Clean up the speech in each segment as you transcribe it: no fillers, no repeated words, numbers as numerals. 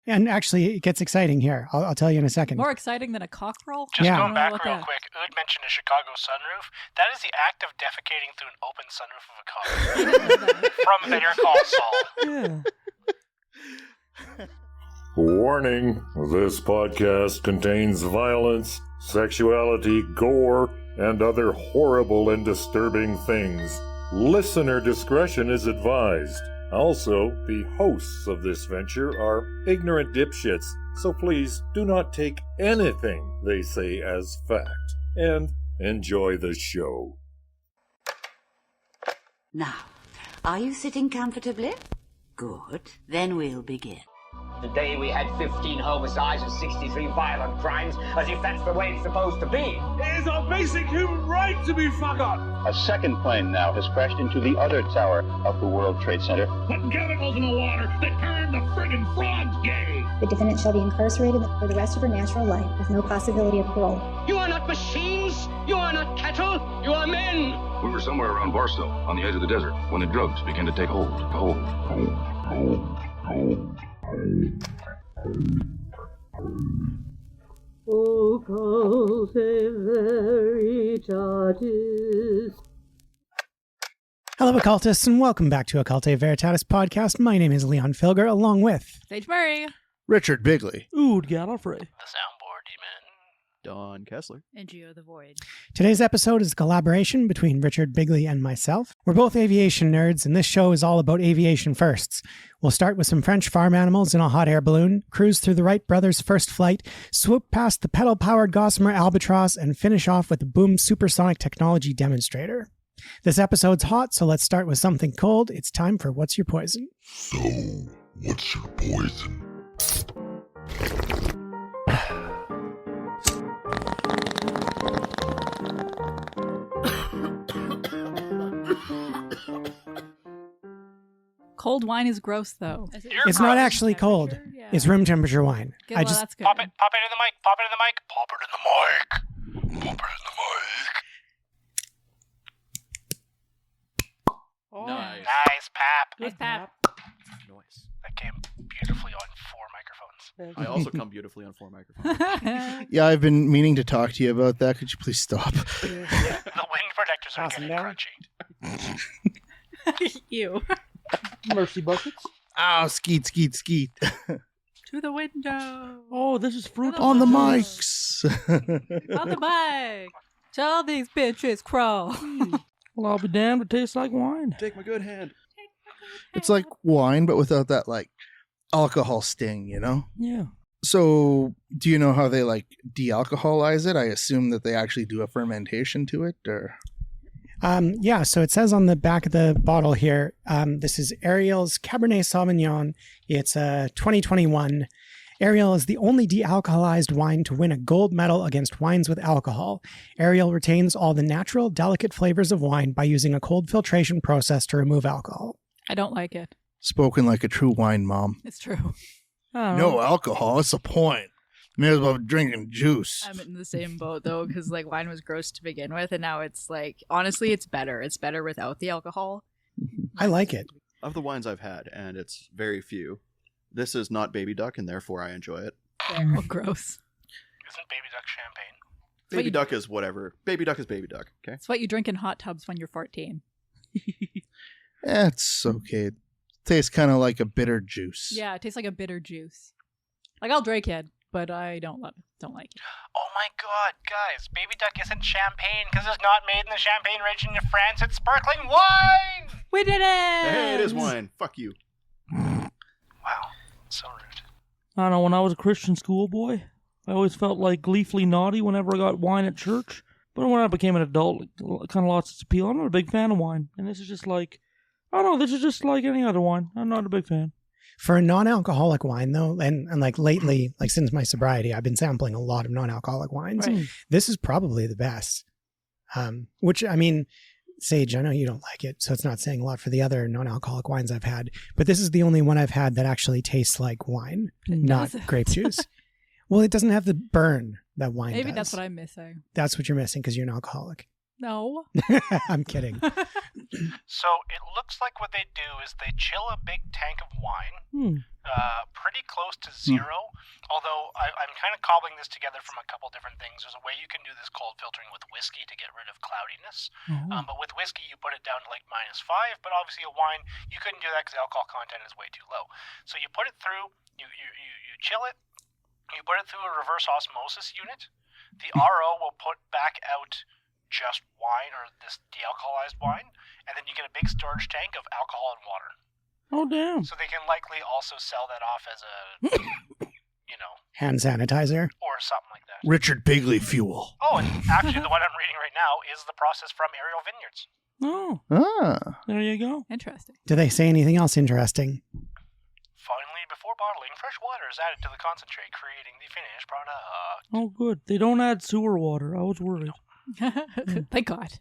And actually, it gets exciting here. I'll tell you in a second. More exciting than a cockerel? Just Yeah. going back real quick, Ood mentioned a Chicago sunroof. That is the act of defecating through an open sunroof of a car. From Better Call Saul. Yeah. Warning, this podcast contains violence, sexuality, gore, and other horrible and disturbing things. Listener discretion is advised. Also, the hosts of this venture are ignorant dipshits, so please do not take anything they say as fact. And enjoy the show. Now, are you sitting comfortably? Good. Then we'll begin. Today we had 15 homicides and 63 violent crimes, as if that's the way it's supposed to be. It is our basic human right to be fucked up. A second plane now has crashed into the other tower of the World Trade Center. Put chemicals in the water that turn the friggin' frogs gay. The defendant shall be incarcerated for the rest of her natural life with no possibility of parole. You are not machines. You are not cattle. You are men. We were somewhere around Barstow, on the edge of the desert, when the drugs began to take hold. Occultae Veritatis. Hello, occultists, and welcome back to Occultae Veritatis podcast. My name is Leon Filger, along with Sage Murray. Richard Bigley. Ood Gallifrey. The soundboard demon. Don Kessler. And Geo the Void. Today's episode is a collaboration between Richard Bigley and myself. We're both aviation nerds, and this show is all about aviation firsts. We'll start with some French farm animals in a hot air balloon, cruise through the Wright brothers' first flight, swoop past the pedal-powered Gossamer Albatross, and finish off with the Boom supersonic technology demonstrator. This episode's hot, so let's start with something cold. It's time for What's Your Poison? So, what's your poison? Cold wine is gross, though. It's not actually cold. Yeah. It's room temperature wine. Good, well, that's good. Pop it in the mic. Pop it in the mic. Pop it in the mic. Pop it in the mic. Oh. Nice, Pap. Nice, Pap. Nice. That came beautifully on 4 microphones. I also come beautifully on 4 microphones. Yeah, I've been meaning to talk to you about that. Could you please stop? The wind protectors are getting crunchy. Ew. Mercy buckets. Oh, skeet. To the window. Oh, this is fruit on the mics. On the mic. Tell these bitches crawl. Well, I'll be damned. It tastes like wine. Take my good hand. It's like wine, but without that, like, alcohol sting, you know? Yeah. So, do you know how they, like, de-alcoholize it? I assume that they actually do a fermentation to it, or... Yeah, so it says on the back of the bottle here, this is Ariel's Cabernet Sauvignon. It's 2021. Ariel is the only de-alcoholized wine to win a gold medal against wines with alcohol. Ariel retains all the natural, delicate flavors of wine by using a cold filtration process to remove alcohol. I don't like it. Spoken like a true wine mom. It's true. No alcohol, it's a point. May as well be drinking juice. I'm in the same boat, though, because like wine was gross to begin with, and now it's like, honestly, it's better. It's better without the alcohol. I like it. Of the wines I've had, and it's very few, this is not Baby Duck, and therefore I enjoy it. Oh, gross. Isn't Baby Duck champagne? Baby Duck is whatever. Baby Duck is Baby Duck, okay? It's what you drink in hot tubs when you're 14. It's okay. It tastes kind of like a bitter juice. Yeah, it tastes like a bitter juice. Like, I'll drink it, but I don't like it. Oh my god, guys, Baby Duck isn't champagne because it's not made in the Champagne region of France. It's sparkling wine! We did it! Hey, it is wine. Fuck you. Wow, so rude. I don't know, when I was a Christian schoolboy, I always felt like gleefully naughty whenever I got wine at church. But when I became an adult, it kind of lost its appeal. I'm not a big fan of wine. And this is just like, I don't know, this is just like any other wine. I'm not a big fan. For a non-alcoholic wine, though, and like lately, like since my sobriety, I've been sampling a lot of non-alcoholic wines. Right. This is probably the best. Which, I mean, Sage, I know you don't like it, so it's not saying a lot for the other non-alcoholic wines I've had. But this is the only one I've had that actually tastes like wine, not grape juice. Well, it doesn't have the burn that wine Maybe does. that's what I'm missing. That's what you're missing because you're an alcoholic. No. I'm kidding. So it looks like what they do is they chill a big tank of wine, pretty close to zero. Although I'm kind of cobbling this together from a couple different things. There's a way you can do this cold filtering with whiskey to get rid of cloudiness. But with whiskey, you put it down to like -5. But obviously, a wine, you couldn't do that because the alcohol content is way too low. So you put it through, you chill it, you put it through a reverse osmosis unit. The RO will put back out just wine or this dealcoholized wine, and then you get a big storage tank of alcohol and water. Oh, damn. So they can likely also sell that off as a, hand sanitizer. or something like that. Richard Bigley fuel. Oh, and actually the one I'm reading right now is the process from Ariel Vineyards. Oh. There you go. Interesting. Do they say anything else interesting? Finally, before bottling, fresh water is added to the concentrate, creating the finished product. Oh, good. They don't add sewer water. I was worried. Thank God.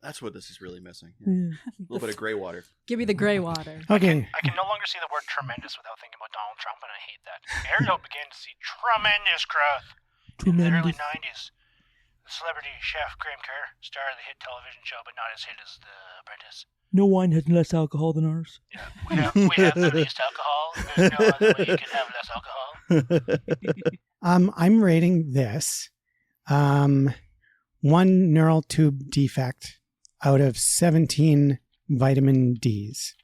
That's what this is really missing. Yeah. A little bit of gray water. Give me the gray water. Okay. I can no longer see the word tremendous without thinking about Donald Trump, and I hate that. Ariel began to see tremendous growth in the early 90s. The celebrity chef Graham Kerr starred in the hit television show, but not as hit as The Apprentice. No wine has less alcohol than ours. We have the least alcohol. There's no other way you can have less alcohol. I'm rating this 1 neural tube defect out of 17 vitamin Ds.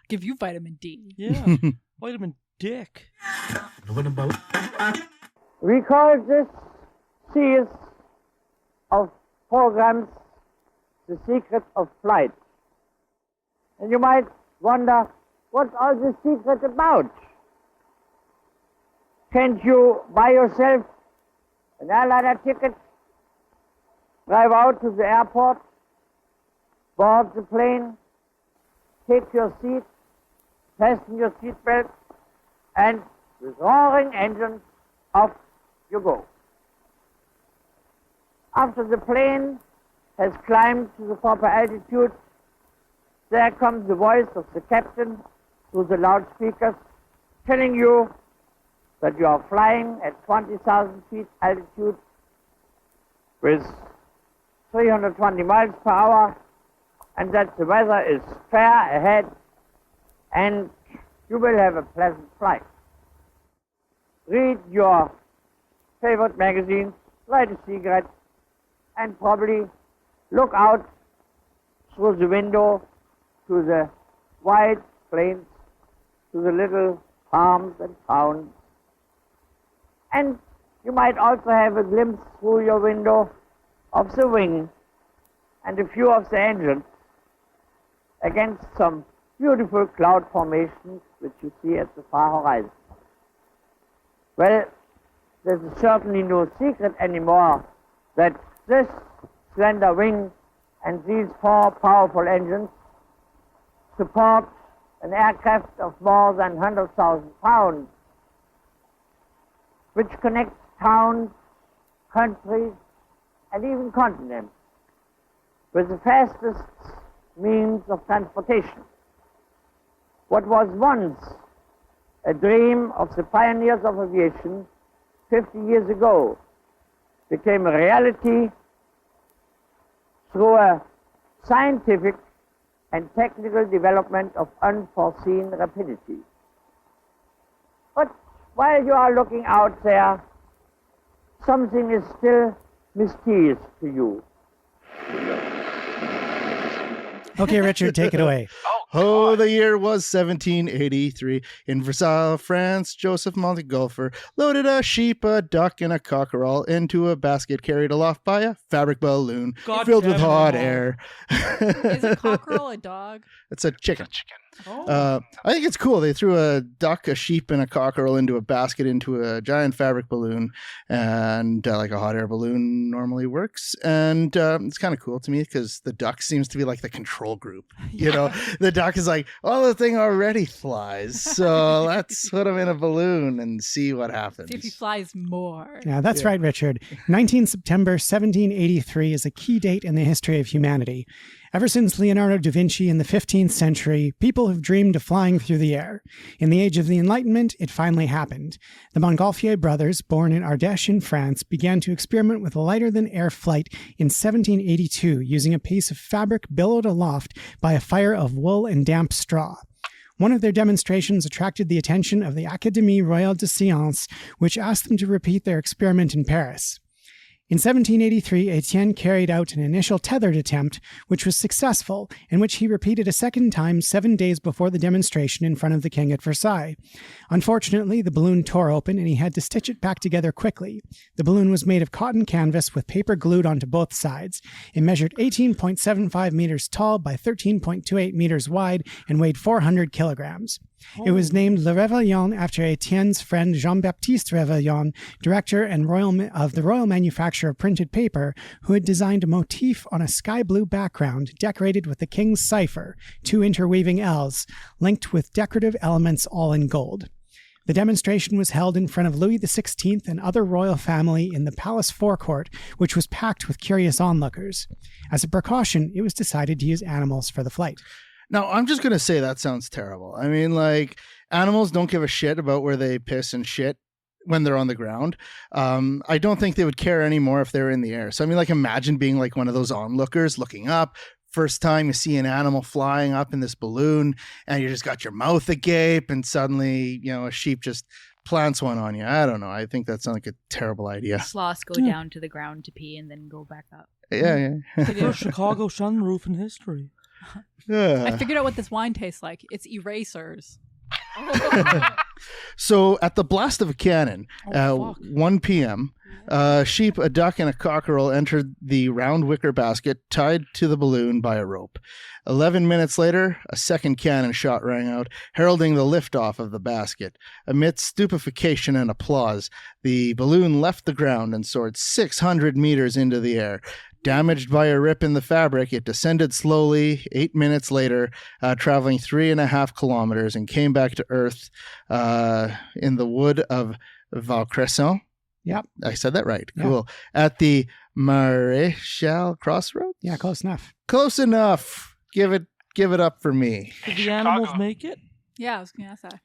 Give you vitamin D. Yeah. Vitamin Dick. We call this series of programs The Secret of Flight. And you might wonder, what's all this secret about? Can't you buy yourself an airliner ticket, drive out to the airport, board the plane, take your seat, fasten your seatbelt, and with roaring engines, off you go. After the plane has climbed to the proper altitude, there comes the voice of the captain through the loudspeakers telling you that you are flying at 20,000 feet altitude with 320 miles per hour, and that the weather is fair ahead and you will have a pleasant flight. Read your favorite magazines, light a cigarette, and probably look out through the window to the wide plains, to the little farms and towns. And you might also have a glimpse through your window of the wing and a few of the engines against some beautiful cloud formations which you see at the far horizon. Well, there's certainly no secret anymore that this slender wing and these 4 powerful engines support an aircraft of more than 100,000 pounds, which connects towns, countries, and even continents with the fastest means of transportation. What was once a dream of the pioneers of aviation 50 years ago became a reality through a scientific and technical development of unforeseen rapidity. But while you are looking out there, something is still mysterious to you. Okay, Richard, take it away. Oh, the year was 1783. In Versailles, France, Joseph Montegolfier loaded a sheep, a duck, and a cockerel into a basket carried aloft by a fabric balloon filled with hot air. Is a cockerel a dog? It's a chicken. Oh. I think it's cool. They threw a duck, a sheep, and a cockerel into a basket into a giant fabric balloon, and like a hot air balloon normally works. And it's kind of cool to me because the duck seems to be like the control group. You know, the duck is like, oh, the thing already flies, so let's put him in a balloon and see what happens. See if he flies more. Yeah, that's right, Richard. 19 September 1783 is a key date in the history of humanity. Ever since Leonardo da Vinci in the 15th century, people have dreamed of flying through the air. In the age of the Enlightenment, it finally happened. The Montgolfier brothers, born in Ardèche in France, began to experiment with lighter-than-air flight in 1782 using a piece of fabric billowed aloft by a fire of wool and damp straw. One of their demonstrations attracted the attention of the Académie Royale de Sciences, which asked them to repeat their experiment in Paris. In 1783, Etienne carried out an initial tethered attempt, which was successful, in which he repeated a second time 7 days before the demonstration in front of the king at Versailles. Unfortunately, the balloon tore open and he had to stitch it back together quickly. The balloon was made of cotton canvas with paper glued onto both sides. It measured 18.75 meters tall by 13.28 meters wide and weighed 400 kilograms. It was named Le Réveillon after Etienne's friend Jean-Baptiste Réveillon, director and of the Royal Manufacturer of Printed Paper, who had designed a motif on a sky blue background decorated with the king's cipher, 2 interweaving L's, linked with decorative elements all in gold. The demonstration was held in front of Louis XVI and other royal family in the palace forecourt, which was packed with curious onlookers. As a precaution, it was decided to use animals for the flight. Now, I'm just going to say that sounds terrible. I mean, like, animals don't give a shit about where they piss and shit when they're on the ground. I don't think they would care anymore if they were in the air. So, I mean, like, imagine being like one of those onlookers looking up. First time you see an animal flying up in this balloon and you just got your mouth agape and suddenly, you know, a sheep just plants one on you. I don't know. I think that sounds like a terrible idea. Sloths go down to the ground to pee and then go back up. Yeah. The first Chicago sunroof in history. I figured out what this wine tastes like. It's erasers. So at the blast of a cannon, 1 p.m., a sheep, a duck, and a cockerel entered the round wicker basket tied to the balloon by a rope. 11 minutes later, a second cannon shot rang out, heralding the liftoff of the basket. Amidst stupefaction and applause, the balloon left the ground and soared 600 meters into the air. Damaged by a rip in the fabric, it descended slowly 8 minutes later, traveling 3.5 kilometers, and came back to Earth in the wood of Valcresson. Yep. I said that right. Yeah. Cool. At the Maréchal Crossroads? Yeah, close enough. Close enough. Give it up for me. Did the animals make it? Yeah, I was going to ask that.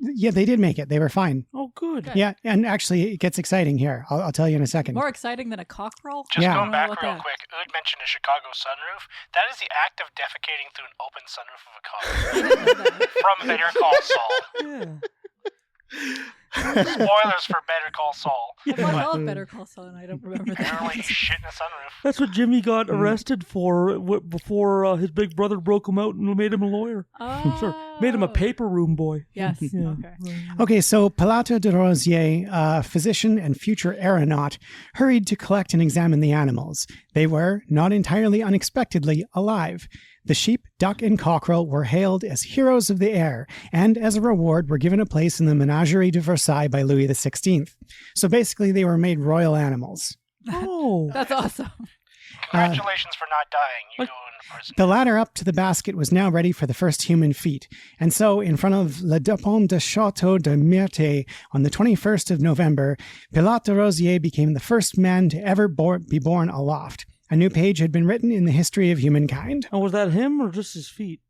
Yeah, they did make it. They were fine. Oh, good. Yeah, and actually, it gets exciting here. I'll tell you in a second. More exciting than a cockerel? Just going back real quick, Ood mentioned a Chicago sunroof. That is the act of defecating through an open sunroof of a car. From Better Call Saul. Spoilers for Better Call Saul. I thought all of Better Call Saul, and I don't remember that. Apparently shit in a sunroof. That's what Jimmy got arrested for before his big brother broke him out and made him a lawyer. Oh. Sorry, made him a paper room boy. Yes, Yeah. okay. Okay, so Pilato de Rosier, a physician and future aeronaut, hurried to collect and examine the animals. They were, not entirely unexpectedly, alive. The sheep, duck, and cockerel were hailed as heroes of the air, and as a reward were given a place in the Menagerie de Versailles by Louis XVI. So basically, they were made royal animals. Oh, that's awesome. Congratulations for not dying. You go into prison. The ladder up to the basket was now ready for the first human feat, and so, in front of Le Dupont de Château de Myrte on the 21st of November, Pilote de Rosier became the first man to ever be born aloft. A new page had been written in the history of humankind. Oh, was that him or just his feet?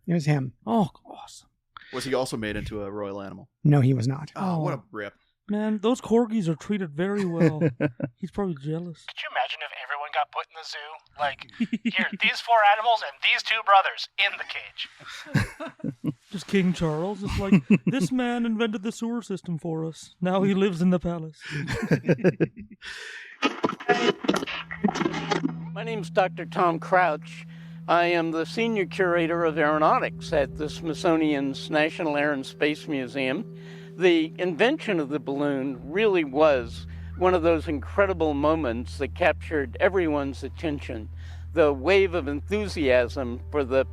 It was him. Oh, awesome. Was he also made into a royal animal? No, he was not. Oh, what a rip. Man, those corgis are treated very well. He's probably jealous. Could you imagine if everyone got put in the zoo? Like, here, these 4 animals and these 2 brothers in the cage. Just King Charles. It's like, this man invented the sewer system for us. Now he lives in the palace. My name's Dr. Tom Crouch. I am the Senior Curator of Aeronautics at the Smithsonian's National Air and Space Museum. The invention of the balloon really was one of those incredible moments that captured everyone's attention. The wave of enthusiasm for the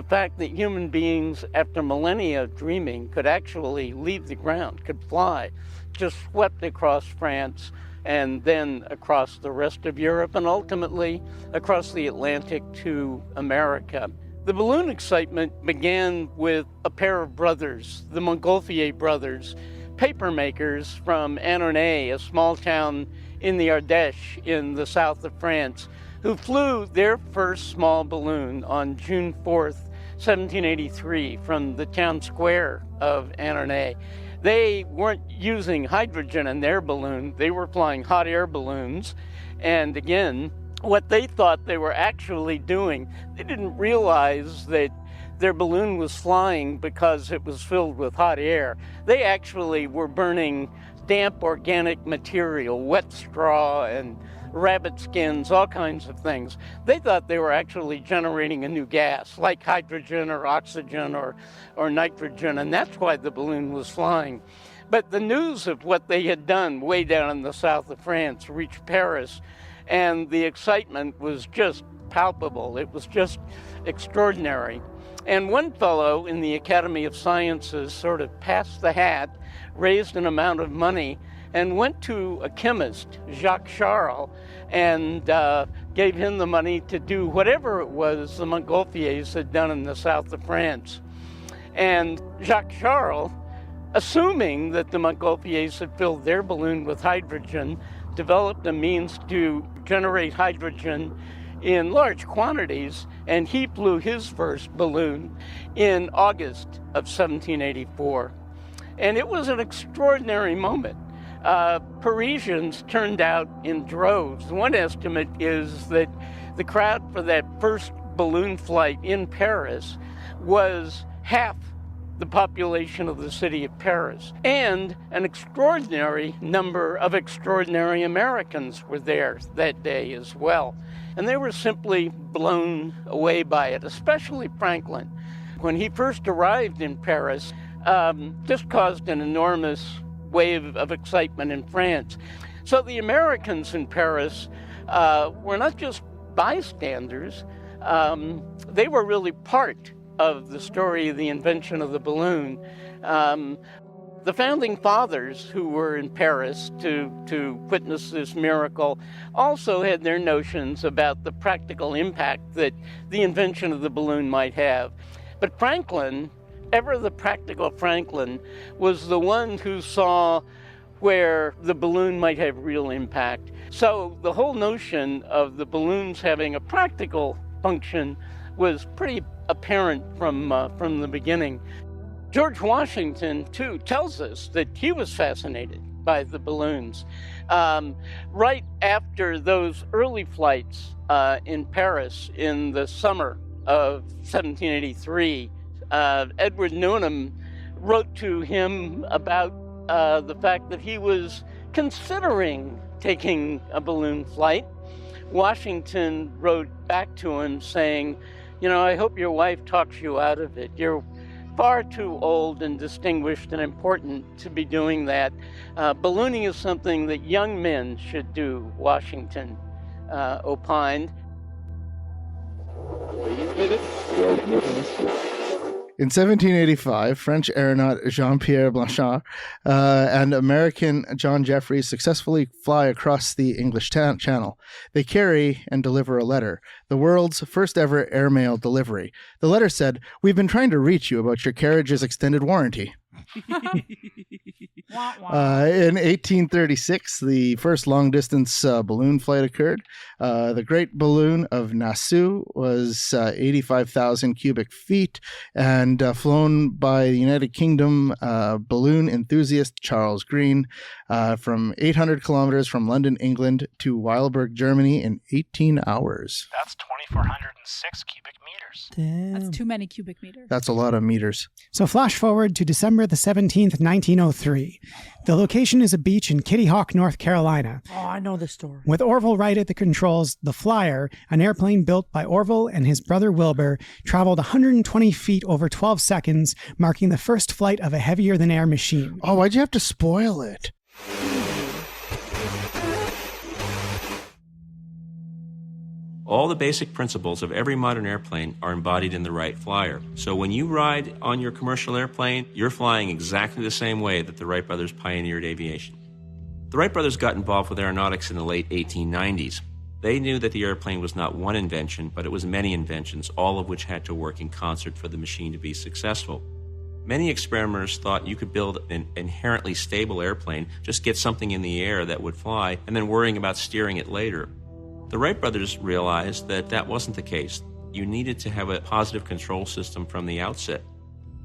fact that human beings, after millennia of dreaming, could actually leave the ground, could fly, just swept across France and then across the rest of Europe and ultimately across the Atlantic to America. The balloon excitement began with a pair of brothers, the Montgolfier brothers, paper makers from Annonay, a small town in the Ardèche in the south of France, who flew their first small balloon on June 4th, 1783, from the town square of Annonay. They weren't using hydrogen in their balloon, they were flying hot air balloons, and again, what they thought they were actually doing, they didn't realize that their balloon was flying because it was filled with hot air. They actually were burning damp organic material, wet straw and rabbit skins, all kinds of things. They thought they were actually generating a new gas, like hydrogen or oxygen or nitrogen, and that's why the balloon was flying. But the news of what they had done way down in the south of France reached Paris, and the excitement was just palpable. It was just extraordinary. And one fellow in the Academy of Sciences sort of passed the hat, raised an amount of money, and went to a chemist, Jacques Charles, and gave him the money to do whatever it was the Montgolfiers had done in the south of France. And Jacques Charles, assuming that the Montgolfiers had filled their balloon with hydrogen, developed a means to generate hydrogen in large quantities, and he flew his first balloon in August of 1784. And it was an extraordinary moment. Parisians turned out in droves. One estimate is that the crowd for that first balloon flight in Paris was half the population of the city of Paris. And an extraordinary number of extraordinary Americans were there that day as well. And they were simply blown away by it, especially Franklin. When he first arrived in Paris, this caused an enormous wave of excitement in France. So the Americans in Paris were not just bystanders, they were really part of the story of the invention of the balloon. The founding fathers who were in Paris to witness this miracle also had their notions about the practical impact that the invention of the balloon might have. But Franklin, ever the practical Franklin, was the one who saw where the balloon might have real impact. So the whole notion of the balloons having a practical function was pretty apparent from the beginning. George Washington, too, tells us that he was fascinated by the balloons. Right after those early flights in Paris in the summer of 1783, Edward Newnham wrote to him about the fact that he was considering taking a balloon flight. Washington wrote back to him saying, I hope your wife talks you out of it. You're far too old and distinguished and important to be doing that. Ballooning is something that young men should do, Washington opined. In 1785, French aeronaut Jean-Pierre Blanchard and American John Jeffries successfully fly across the English Channel. They carry and deliver a letter, the world's first ever airmail delivery. The letter said, "We've been trying to reach you about your carriage's extended warranty." In 1836, the first long-distance balloon flight occurred. The Great Balloon of Nassau was 85,000 cubic feet and flown by the United Kingdom balloon enthusiast Charles Green from 800 kilometers from London, England to Weilburg, Germany in 18 hours. That's 2,406 cubic meters. Damn. That's too many cubic meters. That's a lot of meters. So flash forward to December the 17th, 1903. The location is a beach in Kitty Hawk, North Carolina. Oh, I know this story. With Orville Wright at the controls, the Flyer, an airplane built by Orville and his brother Wilbur, traveled 120 feet over 12 seconds, marking the first flight of a heavier-than-air machine. Oh, why'd you have to spoil it? All the basic principles of every modern airplane are embodied in the Wright Flyer. So when you ride on your commercial airplane, you're flying exactly the same way that the Wright brothers pioneered aviation. The Wright brothers got involved with aeronautics in the late 1890s. They knew that the airplane was not one invention, but it was many inventions, all of which had to work in concert for the machine to be successful. Many experimenters thought you could build an inherently stable airplane, just get something in the air that would fly, and then worrying about steering it later. The Wright brothers realized that that wasn't the case. You needed to have a positive control system from the outset.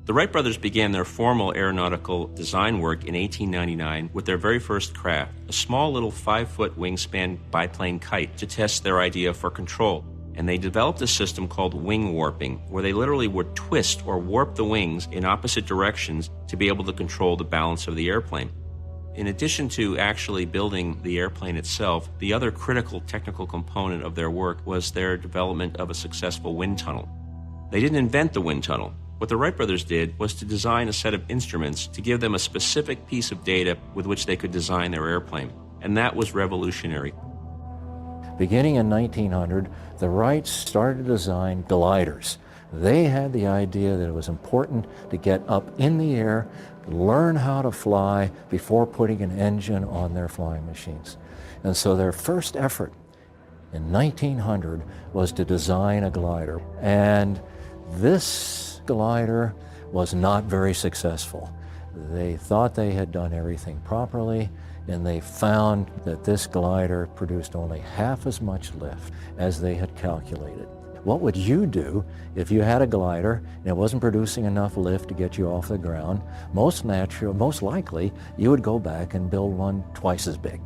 The Wright brothers began their formal aeronautical design work in 1899 with their very first craft, a small little 5-foot wingspan biplane kite, to test their idea for control. And they developed a system called wing warping, where they literally would twist or warp the wings in opposite directions to be able to control the balance of the airplane. In addition to actually building the airplane itself, the other critical technical component of their work was their development of a successful wind tunnel. They didn't invent the wind tunnel. What the Wright brothers did was to design a set of instruments to give them a specific piece of data with which they could design their airplane. And that was revolutionary. Beginning in 1900, the Wrights started to design gliders. They had the idea that it was important to get up in the air, learn how to fly before putting an engine on their flying machines. And so their first effort in 1900 was to design a glider. And this glider was not very successful. They thought they had done everything properly, and they found that this glider produced only half as much lift as they had calculated. What would you do if you had a glider and it wasn't producing enough lift to get you off the ground? Most likely, you would go back and build one twice as big.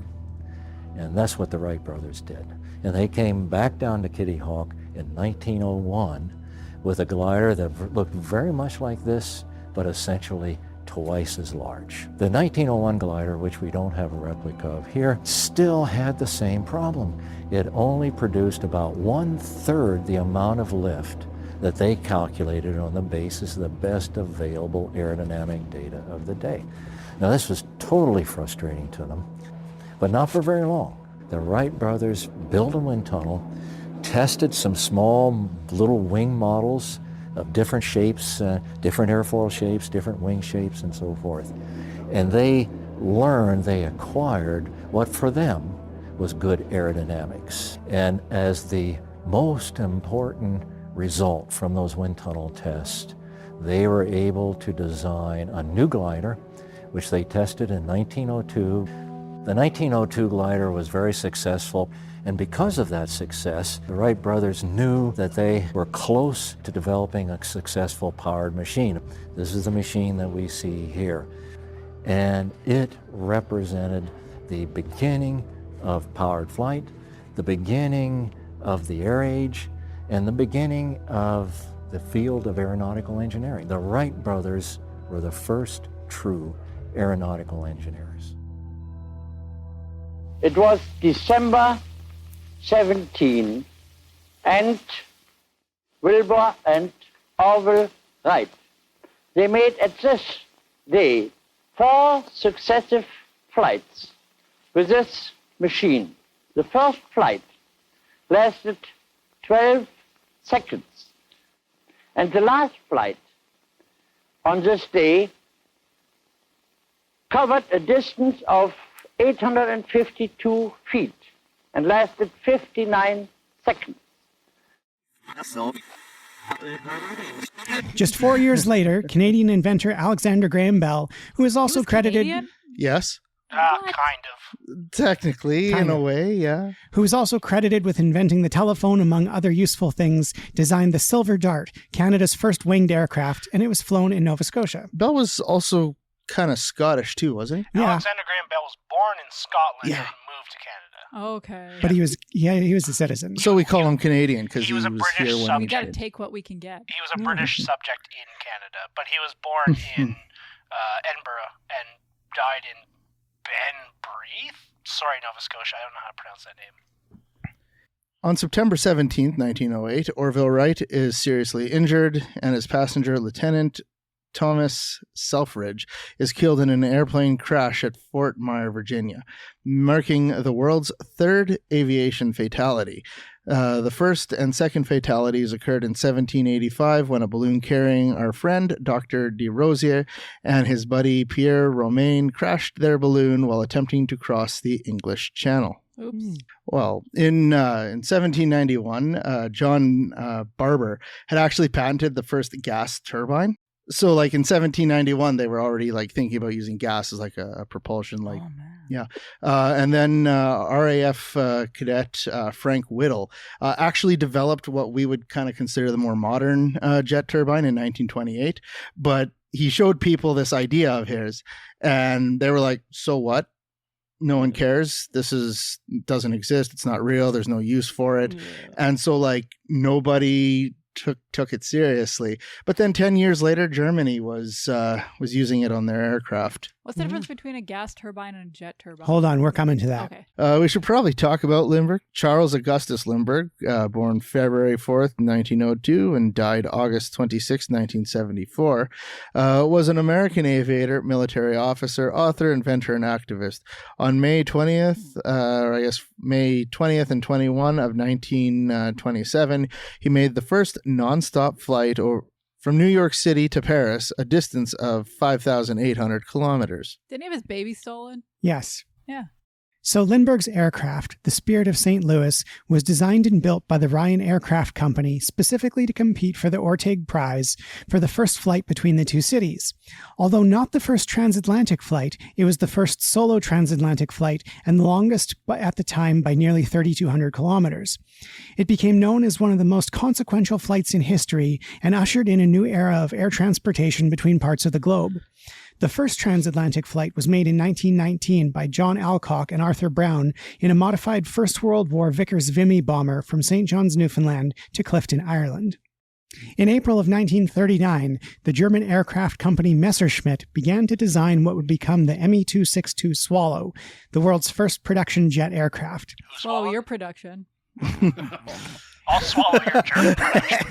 And that's what the Wright brothers did. And they came back down to Kitty Hawk in 1901 with a glider that looked very much like this, but essentially twice as large. The 1901 glider, which we don't have a replica of here, still had the same problem. It only produced about 1/3 the amount of lift that they calculated on the basis of the best available aerodynamic data of the day. Now, this was totally frustrating to them, but not for very long. The Wright brothers built a wind tunnel, tested some small little wing models of different shapes, different airfoil shapes, different wing shapes, and so forth. And they acquired what for them was good aerodynamics. And as the most important result from those wind tunnel tests, they were able to design a new glider, which they tested in 1902. The 1902 glider was very successful, and because of that success, the Wright brothers knew that they were close to developing a successful powered machine. This is the machine that we see here. And it represented the beginning of powered flight, the beginning of the air age, and the beginning of the field of aeronautical engineering. The Wright brothers were the first true aeronautical engineers. It was December 17, and Wilbur and Orville Wright, they made at this day 4 successive flights with this machine. The first flight lasted 12 seconds, and the last flight on this day covered a distance of 852 feet and lasted 59 seconds. Just 4 years later, Canadian inventor Alexander Graham Bell, who is also credited... Canadian? Yes. Kind of. Technically, in a way, yeah. Who is also credited with inventing the telephone, among other useful things, designed the Silver Dart, Canada's first winged aircraft, and it was flown in Nova Scotia. Bell was also kind of Scottish too, wasn't he? Yeah. Alexander Graham Bell was born in Scotland Yeah. and moved to Canada. Okay. But he was a citizen. So we call him Canadian because He he was was a British here when subject. we We got to did. take what we can get. He was a British subject in Canada, but he was born in Edinburgh and died in Benbreath? Sorry, Nova Scotia. I don't know how to pronounce that name. On September 17th, 1908, Orville Wright is seriously injured, and his passenger, Lieutenant Thomas Selfridge, is killed in an airplane crash at Fort Myer, Virginia, marking the world's 3rd aviation fatality. The first and second fatalities occurred in 1785 when a balloon carrying our friend, Dr. de Rosier, and his buddy Pierre Romain crashed their balloon while attempting to cross the English Channel. Oops. Well, in 1791, John Barber had actually patented the first gas turbine. So, like in 1791, they were already like thinking about using gas as like a propulsion, like and then RAF cadet Frank Whittle actually developed what we would kind of consider the more modern jet turbine in 1928. But he showed people this idea of his, and they were like, "So what?" no one cares. This doesn't exist. It's not real. There's no use for it. And so like nobody took it seriously. But then 10 years later, Germany was using it on their aircraft. What's the difference between a gas turbine and a jet turbine? Hold on, we're coming to that. Okay. We should probably talk about Lindbergh. Charles Augustus Lindbergh, born February 4th, 1902 and died August 26, 1974, was an American aviator, military officer, author, inventor, and activist. On May 20th, May 20th and 21 of 1927, he made the first nonstop flight from New York City to Paris, a distance of 5,800 kilometers. Didn't he have his baby stolen? Yes. Yeah. So Lindbergh's aircraft, the Spirit of St. Louis, was designed and built by the Ryan Aircraft Company specifically to compete for the Orteig Prize for the first flight between the two cities. Although not the first transatlantic flight, it was the first solo transatlantic flight and the longest at the time by nearly 3,200 kilometers. It became known as one of the most consequential flights in history and ushered in a new era of air transportation between parts of the globe. The first transatlantic flight was made in 1919 by John Alcock and Arthur Brown in a modified First World War Vickers Vimy bomber from St. John's, Newfoundland to Clifton, Ireland. In April of 1939, the German aircraft company Messerschmitt began to design what would become the Me-262 Swallow, the world's first production jet aircraft. Swallow your production. I'll swallow your German production.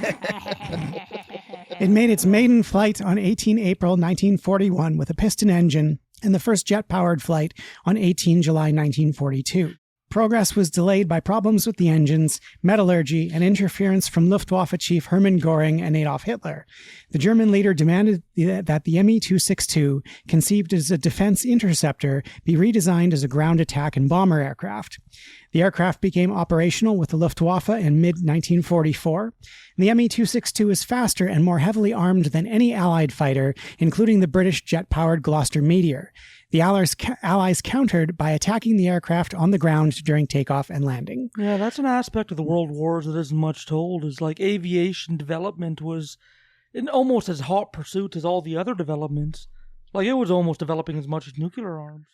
It made its maiden flight on 18 April 1941 with a piston engine and the first jet-powered flight on 18 July 1942. Progress was delayed by problems with the engines, metallurgy, and interference from Luftwaffe Chief Hermann Göring and Adolf Hitler. The German leader demanded that the Me-262, conceived as a defense interceptor, be redesigned as a ground attack and bomber aircraft. The aircraft became operational with the Luftwaffe in mid-1944. The Me-262 is faster and more heavily armed than any Allied fighter, including the British jet-powered Gloster Meteor. The Allies countered by attacking the aircraft on the ground during takeoff and landing. Yeah, that's an aspect of the World Wars that isn't much told, is like aviation development was in almost as hot pursuit as all the other developments. Like it was almost developing as much as nuclear arms.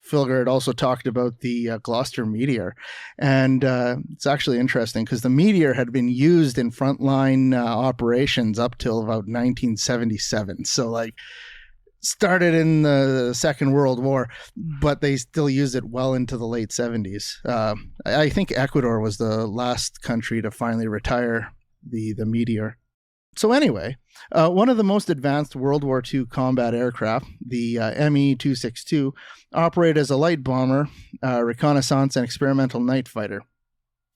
Philger had also talked about the Gloster Meteor. And it's actually interesting because the Meteor had been used in frontline operations up till about 1977. So like started in the Second World War, but they still used it well into the late 70s. I think Ecuador was the last country to finally retire the Meteor. So anyway, one of the most advanced World War II combat aircraft, the Me-262, operated as a light bomber, reconnaissance, and experimental night fighter.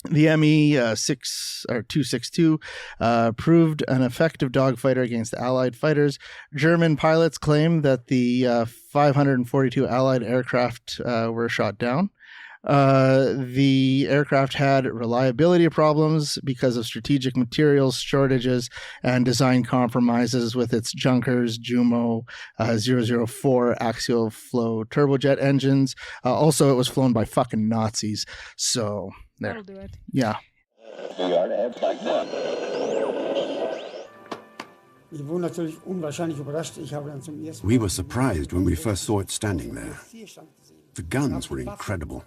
The Me-262 proved an effective dogfighter against Allied fighters. German pilots claim that the 542 Allied aircraft were shot down. The aircraft had reliability problems because of strategic materials shortages and design compromises with its Junkers Jumo 004 axial flow turbojet engines. Also, it was flown by fucking Nazis. So there. That'll do it. Yeah. We were surprised when we first saw it standing there. The guns were incredible.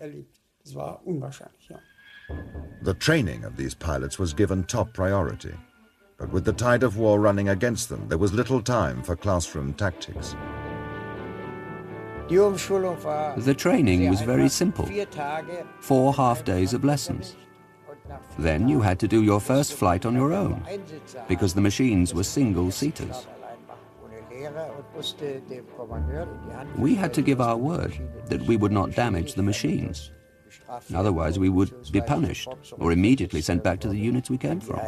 The training of these pilots was given top priority, but with the tide of war running against them, there was little time for classroom tactics. The training was very simple. 4 half-days of lessons. Then you had to do your first flight on your own, because the machines were single-seaters. We had to give our word that we would not damage the machines. Otherwise, we would be punished or immediately sent back to the units we came from.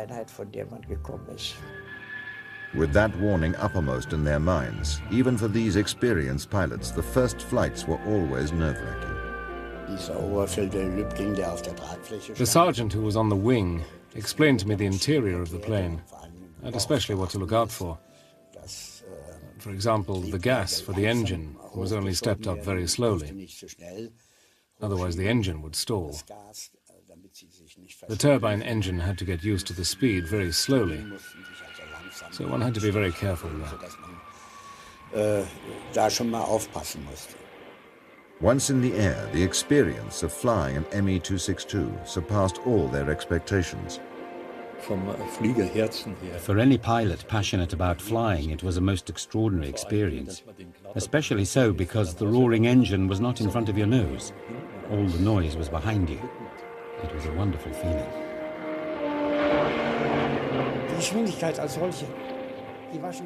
With that warning uppermost in their minds, even for these experienced pilots, the first flights were always nerve-wracking. The sergeant who was on the wing explained to me the interior of the plane, and especially what to look out for. For example, the gas for the engine was only stepped up very slowly. Otherwise, the engine would stall. The turbine engine had to get used to the speed very slowly, so one had to be very careful there. Once in the air, the experience of flying an Me-262 surpassed all their expectations. For any pilot passionate about flying, it was a most extraordinary experience, especially so because the roaring engine was not in front of your nose. All the noise was behind you. It was a wonderful feeling.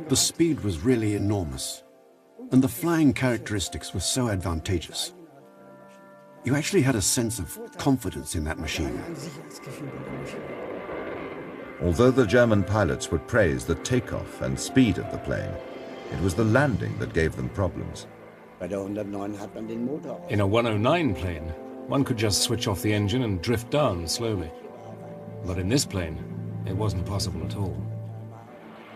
The speed was really enormous, and the flying characteristics were so advantageous. You actually had a sense of confidence in that machine. Although the German pilots would praise the takeoff and speed of the plane, it was the landing that gave them problems. In a 109 plane, one could just switch off the engine and drift down slowly. But in this plane, it wasn't possible at all.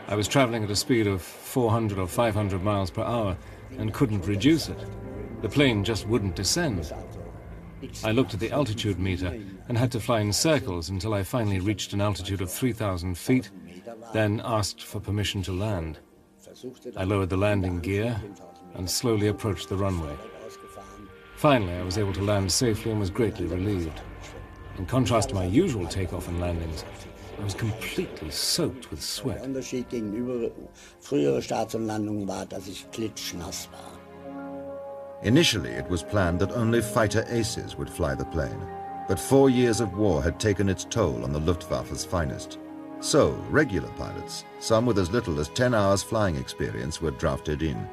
I was traveling at a speed of 400 or 500 miles per hour and couldn't reduce it. The plane just wouldn't descend. I looked at the altitude meter and had to fly in circles until I finally reached an altitude of 3,000 feet, then asked for permission to land. I lowered the landing gear and slowly approached the runway. Finally, I was able to land safely and was greatly relieved. In contrast to my usual takeoff and landings, I was completely soaked with sweat. Initially, it was planned that only fighter aces would fly the plane, but 4 years of war had taken its toll on the Luftwaffe's finest. So, regular pilots, some with as little as 10 hours flying experience, were drafted in.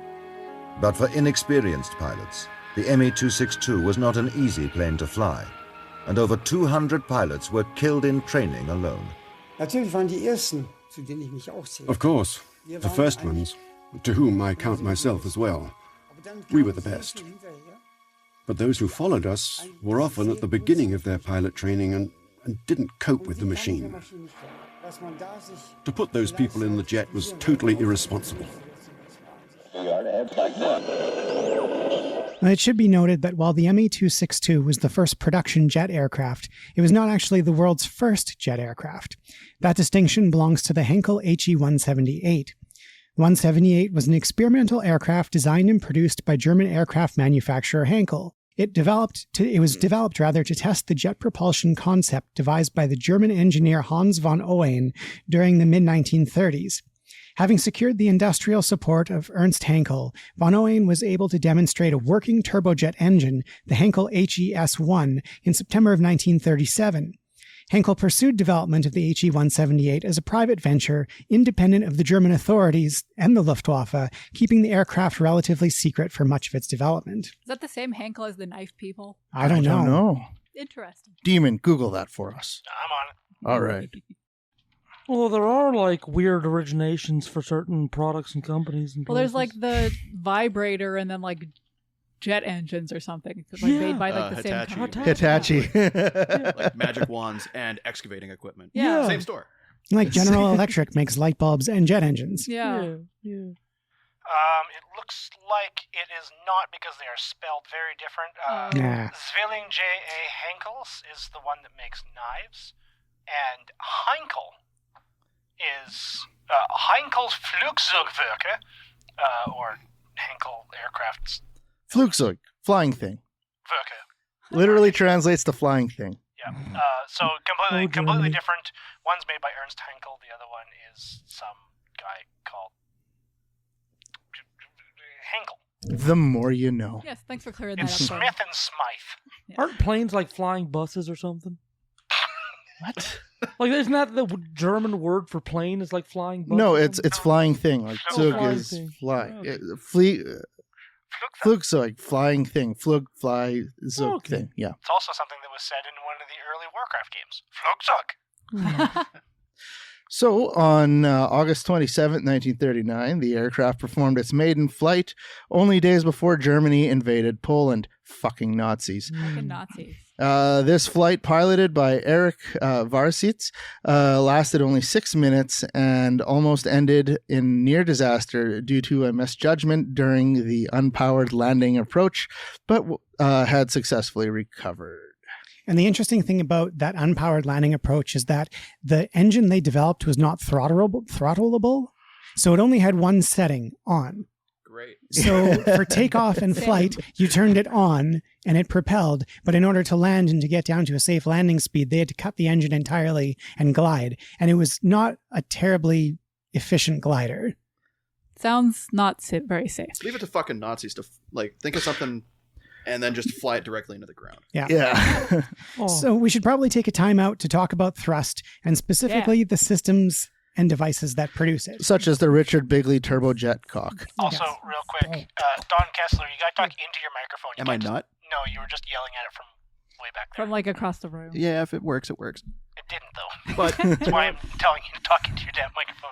But for inexperienced pilots, the Me-262 was not an easy plane to fly, and over 200 pilots were killed in training alone. Of course, the first ones, to whom I count myself as well. We were the best. But those who followed us were often at the beginning of their pilot training and didn't cope with the machine. To put those people in the jet was totally irresponsible. It should be noted that while the Me-262 was the first production jet aircraft, it was not actually the world's first jet aircraft. That distinction belongs to the Henkel HE-178. 178 was an experimental aircraft designed and produced by German aircraft manufacturer Henkel. It was developed to test the jet propulsion concept devised by the German engineer Hans von Owen during the mid-1930s. Having secured the industrial support of Ernst Henkel, von Owen was able to demonstrate a working turbojet engine, the Henkel HES-1, in September of 1937. Henkel pursued development of the HE-178 as a private venture, independent of the German authorities and the Luftwaffe, keeping the aircraft relatively secret for much of its development. Is that the same Henkel as the knife people? I don't know. Interesting. Demon, Google that for us. I'm on it. All right. Well, there are like weird originations for certain products and companies. And well, there's like the vibrator and then like jet engines or something. Like made by like the Hitachi. same company. Hitachi. Like magic wands and excavating equipment. Yeah. Same store. Like General Electric makes light bulbs and jet engines. Yeah. It looks like it is not because they are spelled very different. Zwilling J.A. Henkels is the one that makes knives, and Heinkel is Heinkel's Flugzeugwerke, or Henkel Aircraft's Flugzeug, flying thing. Werke. Literally translates to flying thing. Yeah. So completely different. One's made by Ernst Henkel. The other one is some guy called Henkel. The more you know. Yes, thanks for clearing It's that up. Smith and Smythe. Aren't planes like flying buses or something? What? Like, isn't that the German word for plane? Is like flying bus? No, it's flying thing. Like Zug flying is thing. fly. Okay. Flugzeug, flying thing. Flug, fly, Zug thing. Yeah. It's also something that was said in one of the early Warcraft games. Flugzeug. So, on August 27th, 1939, the aircraft performed its maiden flight only days before Germany invaded Poland. Fucking Nazis. Fucking Nazis. This flight, piloted by Erich Varsitz, lasted only 6 minutes and almost ended in near disaster due to a misjudgment during the unpowered landing approach, but had successfully recovered. And the interesting thing about that unpowered landing approach is that the engine they developed was not throttleable, so it only had one setting on. great. So for takeoff and flight, you turned it on and it propelled. But in order to land and to get down to a safe landing speed, they had to cut the engine entirely and glide. And it was not a terribly efficient glider. Sounds not very safe. Leave it to fucking Nazis to think of something and then just fly it directly into the ground. Yeah. So we should probably take a time out to talk about thrust and specifically the systems and devices that produce it. Such as the Richard Bigley turbojet cock. Also, real quick, Don Kessler, you gotta talk into your microphone. Am I not? No, you were just yelling at it from way back there. From across the room. Yeah, if it works, it works. It didn't, though. But that's why I'm telling you to talk into your damn microphone.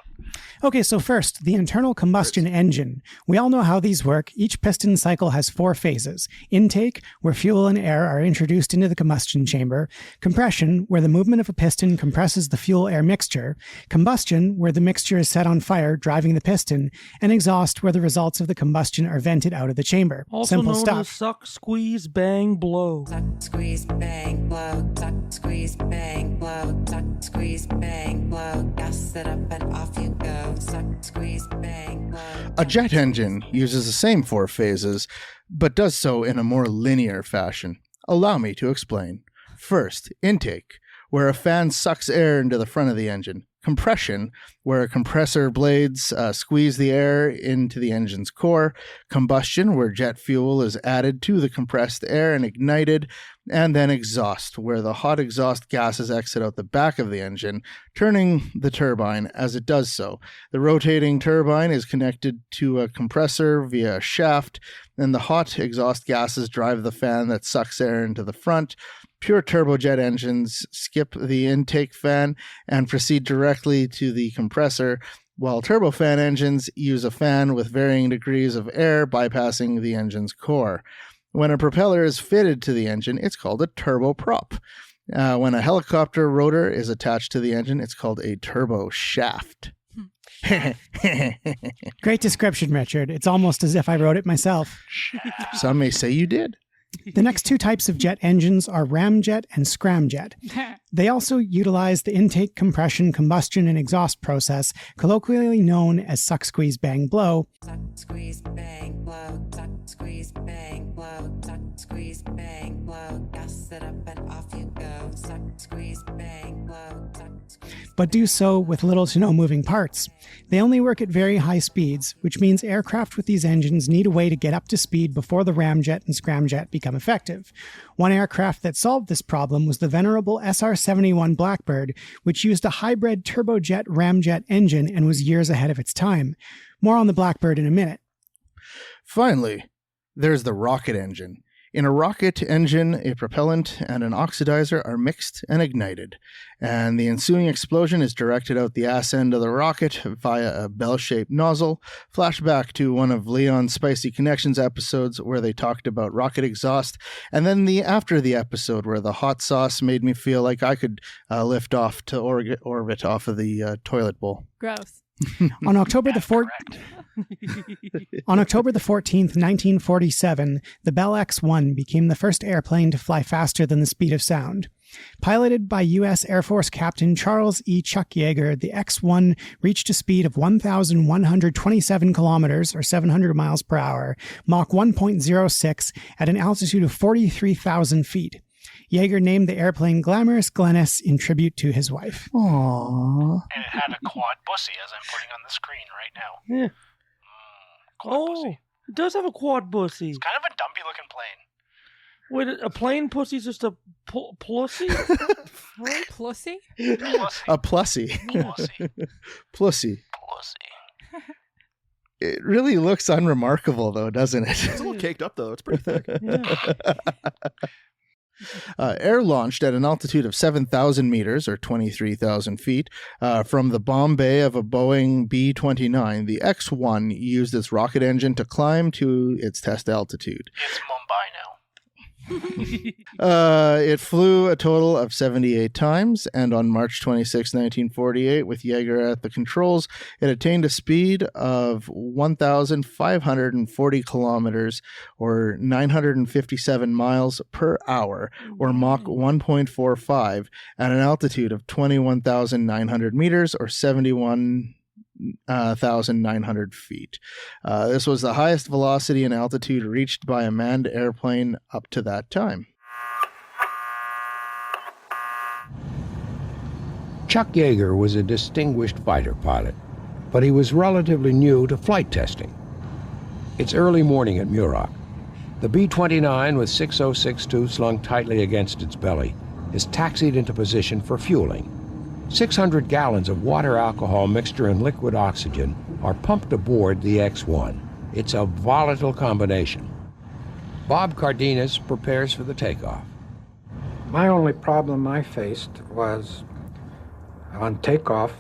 Okay, so first, the internal combustion engine. We all know how these work. Each piston cycle has 4 phases. Intake, where fuel and air are introduced into the combustion chamber. Compression, where the movement of a piston compresses the fuel-air mixture. Combustion, where the mixture is set on fire, driving the piston. And exhaust, where the results of the combustion are vented out of the chamber. Also Simple known stuff. as suck, squeeze, bang, blow. Suck, squeeze, bang, blow. Suck, squeeze, bang, blow. Suck, squeeze, bang, blow. Gas it up and off you go. Suck, squeeze, bang, blow. A jet engine uses the same 4 phases, but does so in a more linear fashion. Allow me to explain. First, intake, where a fan sucks air into the front of the engine. Compression, where compressor blades squeeze the air into the engine's core. Combustion, where jet fuel is added to the compressed air and ignited. And then exhaust, where the hot exhaust gases exit out the back of the engine, turning the turbine as it does so. The rotating turbine is connected to a compressor via a shaft, and the hot exhaust gases drive the fan that sucks air into the front. Pure turbojet engines skip the intake fan and proceed directly to the compressor, while turbofan engines use a fan with varying degrees of air bypassing the engine's core. When a propeller is fitted to the engine, it's called a turboprop. When a helicopter rotor is attached to the engine, it's called a turbo shaft. Great description, Richard. It's almost as if I wrote it myself. Some may say you did. The next 2 types of jet engines are ramjet and scramjet. They also utilize the intake, compression, combustion, and exhaust process, colloquially known as suck, squeeze, bang, blow. Suck, squeeze, bang, blow. Suck, squeeze, bang, blow. Suck, squeeze, bang, blow. Gas it up and off you go. Suck, squeeze, bang, blow. Suck, squeeze. But do so with little to no moving parts. They only work at very high speeds, which means aircraft with these engines need a way to get up to speed before the ramjet and scramjet become effective. One aircraft that solved this problem was the venerable SR-71 Blackbird, which used a hybrid turbojet ramjet engine and was years ahead of its time. More on the Blackbird in a minute. Finally, there's the rocket engine. In a rocket engine, a propellant and an oxidizer are mixed and ignited, and the ensuing explosion is directed out the ass end of the rocket via a bell-shaped nozzle. Flashback to one of Leon's Spicy Connections episodes where they talked about rocket exhaust, and then after the episode where the hot sauce made me feel like I could lift off to orbit off of the toilet bowl. Gross. On October the 14th, 1947, the Bell X-1 became the first airplane to fly faster than the speed of sound. Piloted by U.S. Air Force Captain Charles E. Chuck Yeager, the X-1 reached a speed of 1,127 kilometers, or 700 miles per hour, Mach 1.06, at an altitude of 43,000 feet. Yeager named the airplane Glamorous Glennis in tribute to his wife. Aww. And it had a quad bussy, as I'm putting on the screen right now. Yeah. Quad bussy. It does have a quad bussy. It's kind of a dumpy looking plane. Wait, a plane pussy's just a plussy? Plussy? A plussy. Plussy. It really looks unremarkable, though, doesn't it? It's a little caked up, though. It's pretty thick. Air launched at an altitude of 7,000 meters, or 23,000 feet, from the bomb bay of a Boeing B-29. The X-1 used its rocket engine to climb to its test altitude. It's Mumbai now. It flew a total of 78 times, and on March 26, 1948, with Yeager at the controls, it attained a speed of 1,540 kilometers, or 957 miles per hour, or Mach 1.45, at an altitude of 21,900 meters, or 71 1,900 feet. This was the highest velocity and altitude reached by a manned airplane up to that time. Chuck Yeager was a distinguished fighter pilot, but he was relatively new to flight testing. It's early morning at Muroc. The B-29 with 6062 slung tightly against its belly is taxied into position for fueling. 600 gallons of water alcohol mixture and liquid oxygen are pumped aboard the X-1. It's a volatile combination. Bob Cardenas prepares for the takeoff. My only problem I faced was on takeoff.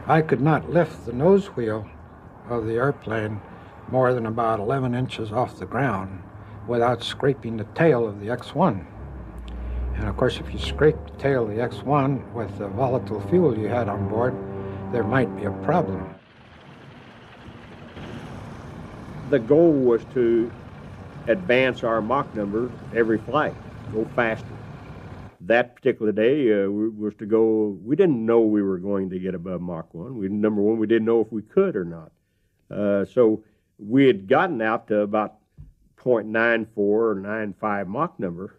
I could not lift the nose wheel of the airplane more than about 11 inches off the ground without scraping the tail of the X-1. And of course, if you scrape the tail of the X-1 with the volatile fuel you had on board, there might be a problem. The goal was to advance our Mach number every flight, go faster. That particular day was to go, we didn't know we were going to get above Mach 1. Number one, we didn't know if we could or not. So we had gotten out to about 0.94 or 95 Mach number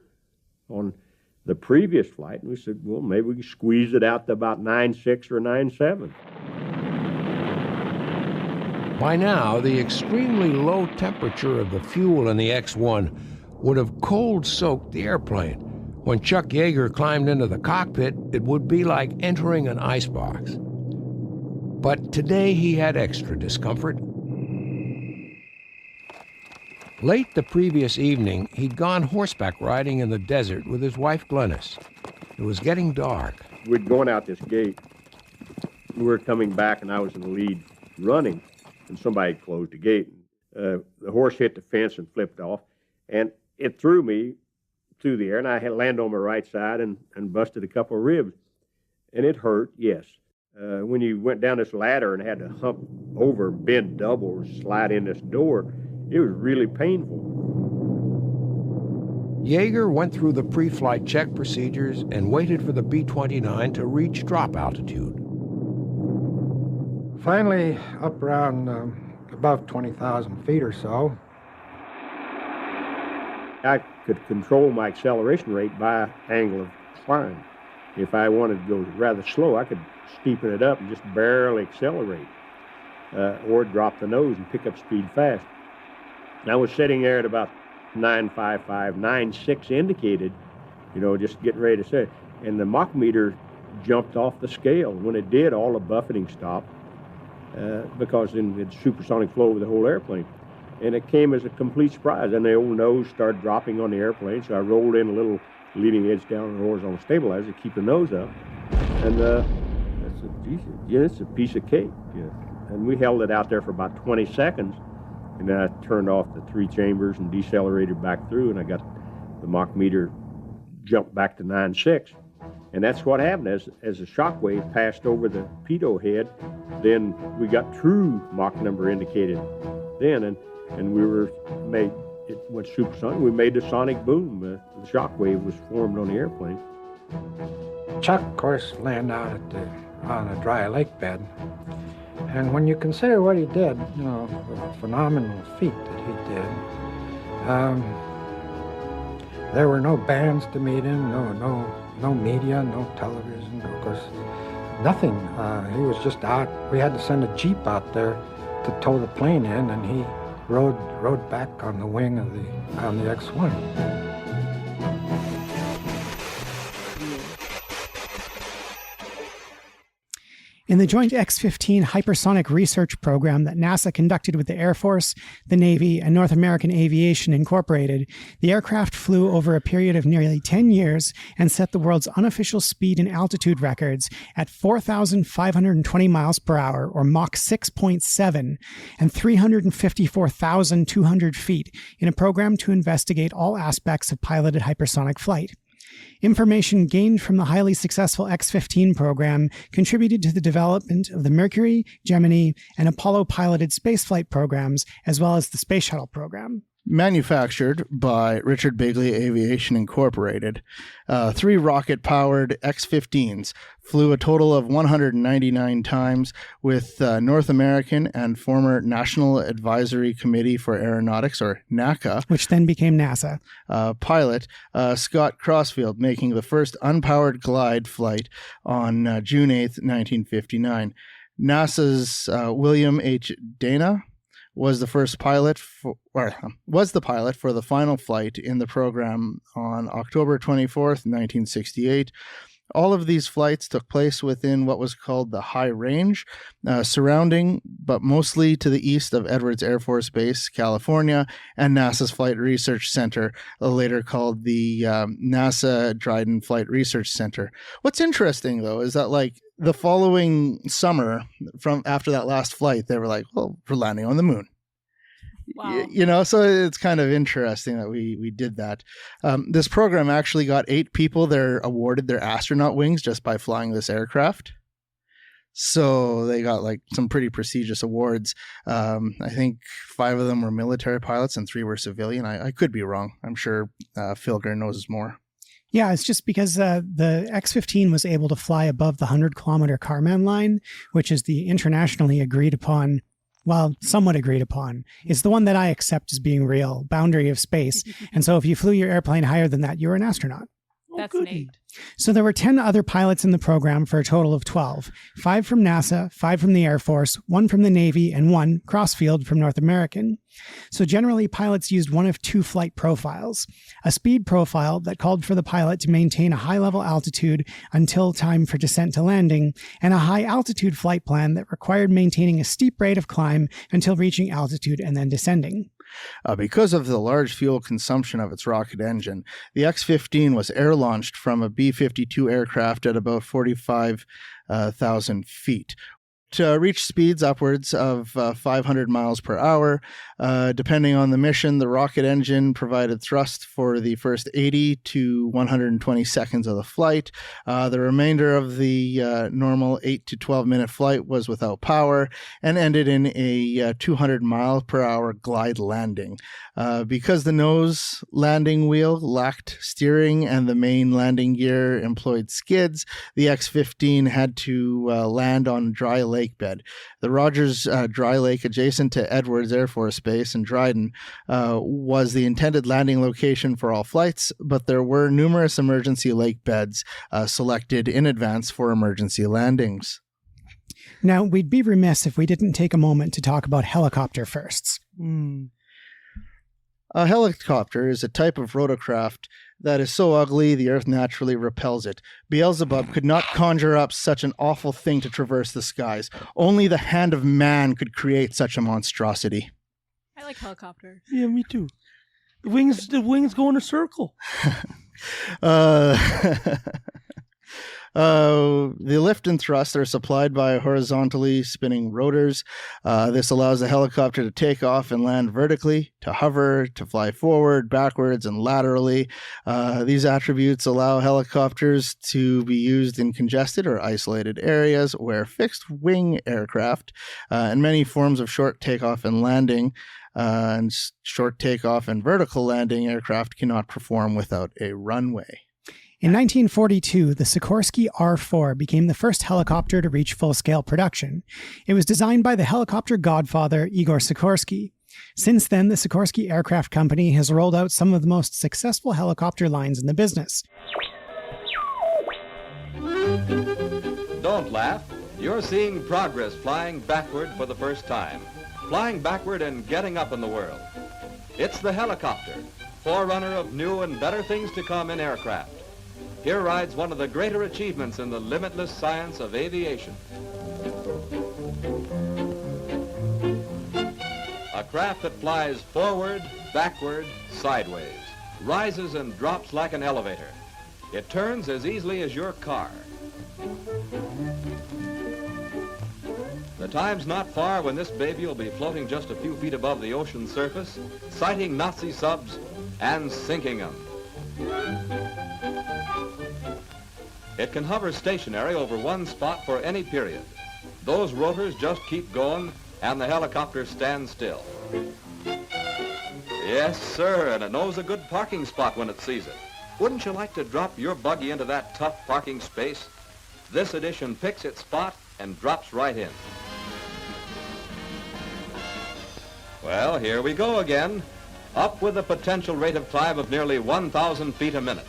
on the previous flight, and we said, well, maybe we can squeeze it out to about 9.6 or 9.7. By now, the extremely low temperature of the fuel in the X-1 would have cold-soaked the airplane. When Chuck Yeager climbed into the cockpit, it would be like entering an icebox. But today he had extra discomfort. Late the previous evening, he'd gone horseback riding in the desert with his wife Glennis. It was getting dark. We'd gone out this gate. We were coming back, and I was in the lead running, and somebody closed the gate. The horse hit the fence and flipped off, and it threw me through the air, and I had landed on my right side and busted a couple of ribs. And it hurt, yes. When you went down this ladder and had to hump over, bend double, and slide in this door, it was really painful. Yeager went through the pre-flight check procedures and waited for the B-29 to reach drop altitude. Finally, up around above 20,000 feet or so, I could control my acceleration rate by angle of climb. If I wanted to go rather slow, I could steepen it up and just barely accelerate, or drop the nose and pick up speed fast. And I was sitting there at about 9.55, 9.6 indicated, just getting ready to say, and the Mach meter jumped off the scale. When it did, all the buffeting stopped because then it's supersonic flow over the whole airplane. And it came as a complete surprise. And the old nose started dropping on the airplane, so I rolled in a little leading edge down on the horizontal stabilizer to keep the nose up. And it's a piece of cake. Yeah. And we held it out there for about 20 seconds. And then I turned off the 3 chambers and decelerated back through, and I got the Mach meter jumped back to 9.6. And that's what happened. As the shock wave passed over the pitot head, then we got true Mach number indicated then, and we it went supersonic. We made the sonic boom. The shock wave was formed on the airplane. Chuck, of course, landed out on a dry lake bed. And when you consider what he did, a phenomenal feat that he did, there were no bands to meet him, no media, no television, of course, nothing. He was just out. We had to send a Jeep out there to tow the plane in, and he rode back on the wing of the X-1. In the joint X-15 hypersonic research program that NASA conducted with the Air Force, the Navy, and North American Aviation Incorporated, the aircraft flew over a period of nearly 10 years and set the world's unofficial speed and altitude records at 4,520 miles per hour, or Mach 6.7, and 354,200 feet in a program to investigate all aspects of piloted hypersonic flight. Information gained from the highly successful X-15 program contributed to the development of the Mercury, Gemini, and Apollo piloted spaceflight programs, as well as the Space Shuttle program. manufactured by Richard Bigley Aviation Incorporated. 3 rocket-powered X-15s flew a total of 199 times with North American and former National Advisory Committee for Aeronautics, or NACA, which then became NASA, pilot Scott Crossfield, making the first unpowered glide flight on June 8th, 1959. NASA's William H. Dana was the pilot for the final flight in the program on October 24th, 1968. All of these flights took place within what was called the High Range, surrounding but mostly to the east of Edwards Air Force Base, California, and NASA's Flight Research Center, later called the NASA Dryden Flight Research Center. What's interesting, though, is that, like, the following summer, from after that last flight, they were like, well, we're landing on the moon. Wow. You know, so it's kind of interesting that we did that. This program actually got 8 people awarded their astronaut wings just by flying this aircraft. So they got like some pretty prestigious awards. I think 5 of them were military pilots and 3 were civilian. I could be wrong. I'm sure Philger knows more. Yeah, it's just because the X-15 was able to fly above the 100-kilometer Kármán line, which is the internationally agreed upon, well, somewhat agreed upon. It's the one that I accept as being real, boundary of space. And so if you flew your airplane higher than that, you were an astronaut. That's neat. So there were 10 other pilots in the program for a total of 12. 5 from NASA, 5 from the Air Force, 1 from the Navy, and 1, Crossfield, from North American. So generally, pilots used one of 2 flight profiles. A speed profile that called for the pilot to maintain a high-level altitude until time for descent to landing, and a high-altitude flight plan that required maintaining a steep rate of climb until reaching altitude and then descending. Because of the large fuel consumption of its rocket engine, the X-15 was air-launched from a B-52 aircraft at about 45,000 feet. To reach speeds upwards of 500 miles per hour. Depending on the mission, the rocket engine provided thrust for the first 80 to 120 seconds of the flight. The remainder of the normal 8 to 12-minute flight was without power and ended in a 200 mile per hour glide landing. Because the nose landing wheel lacked steering and the main landing gear employed skids, the X-15 had to land on dry lake bed. The Rogers Dry Lake, adjacent to Edwards Air Force Base in Dryden, was the intended landing location for all flights, but there were numerous emergency lake beds selected in advance for emergency landings. Now, we'd be remiss if we didn't take a moment to talk about helicopter firsts. A helicopter is a type of rotorcraft that is so ugly the earth naturally repels it. Beelzebub could not conjure up such an awful thing to traverse the skies. Only the hand of man could create such a monstrosity. I like helicopters. Yeah, me too. The wings go in a circle. The lift and thrust are supplied by horizontally spinning rotors. This allows the helicopter to take off and land vertically, to hover, to fly forward, backwards, and laterally. These attributes allow helicopters to be used in congested or isolated areas where fixed-wing aircraft and many forms of short takeoff and landing and short takeoff and vertical landing aircraft cannot perform without a runway. In 1942, the Sikorsky R-4 became the first helicopter to reach full-scale production. It was designed by the helicopter godfather, Igor Sikorsky. Since then, the Sikorsky Aircraft Company has rolled out some of the most successful helicopter lines in the business. Don't laugh. You're seeing progress flying backward for the first time. Flying backward and getting up in the world. It's the helicopter, forerunner of new and better things to come in aircraft. Here rides one of the greater achievements in the limitless science of aviation. A craft that flies forward, backward, sideways, rises and drops like an elevator. It turns as easily as your car. The time's not far when this baby will be floating just a few feet above the ocean surface, sighting Nazi subs and sinking them. It can hover stationary over one spot for any period. Those rotors just keep going and the helicopter stands still. Yes, sir, and it knows a good parking spot when it sees it. Wouldn't you like to drop your buggy into that tough parking space? This edition picks its spot and drops right in. Well, here we go again. Up with a potential rate of climb of nearly 1,000 feet a minute.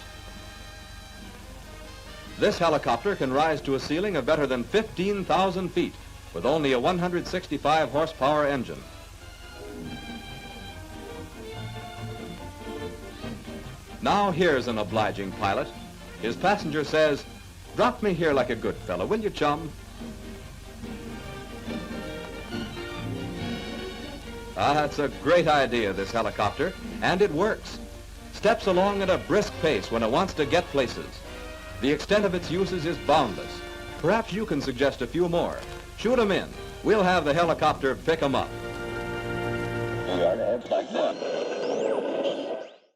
This helicopter can rise to a ceiling of better than 15,000 feet with only a 165 horsepower engine. Now here's an obliging pilot. His passenger says, "Drop me here like a good fellow, will you, chum?" That's a great idea, this helicopter, and it works. Steps along at a brisk pace when it wants to get places. The extent of its uses is boundless. Perhaps you can suggest a few more. Shoot 'em in. We'll have the helicopter pick 'em up.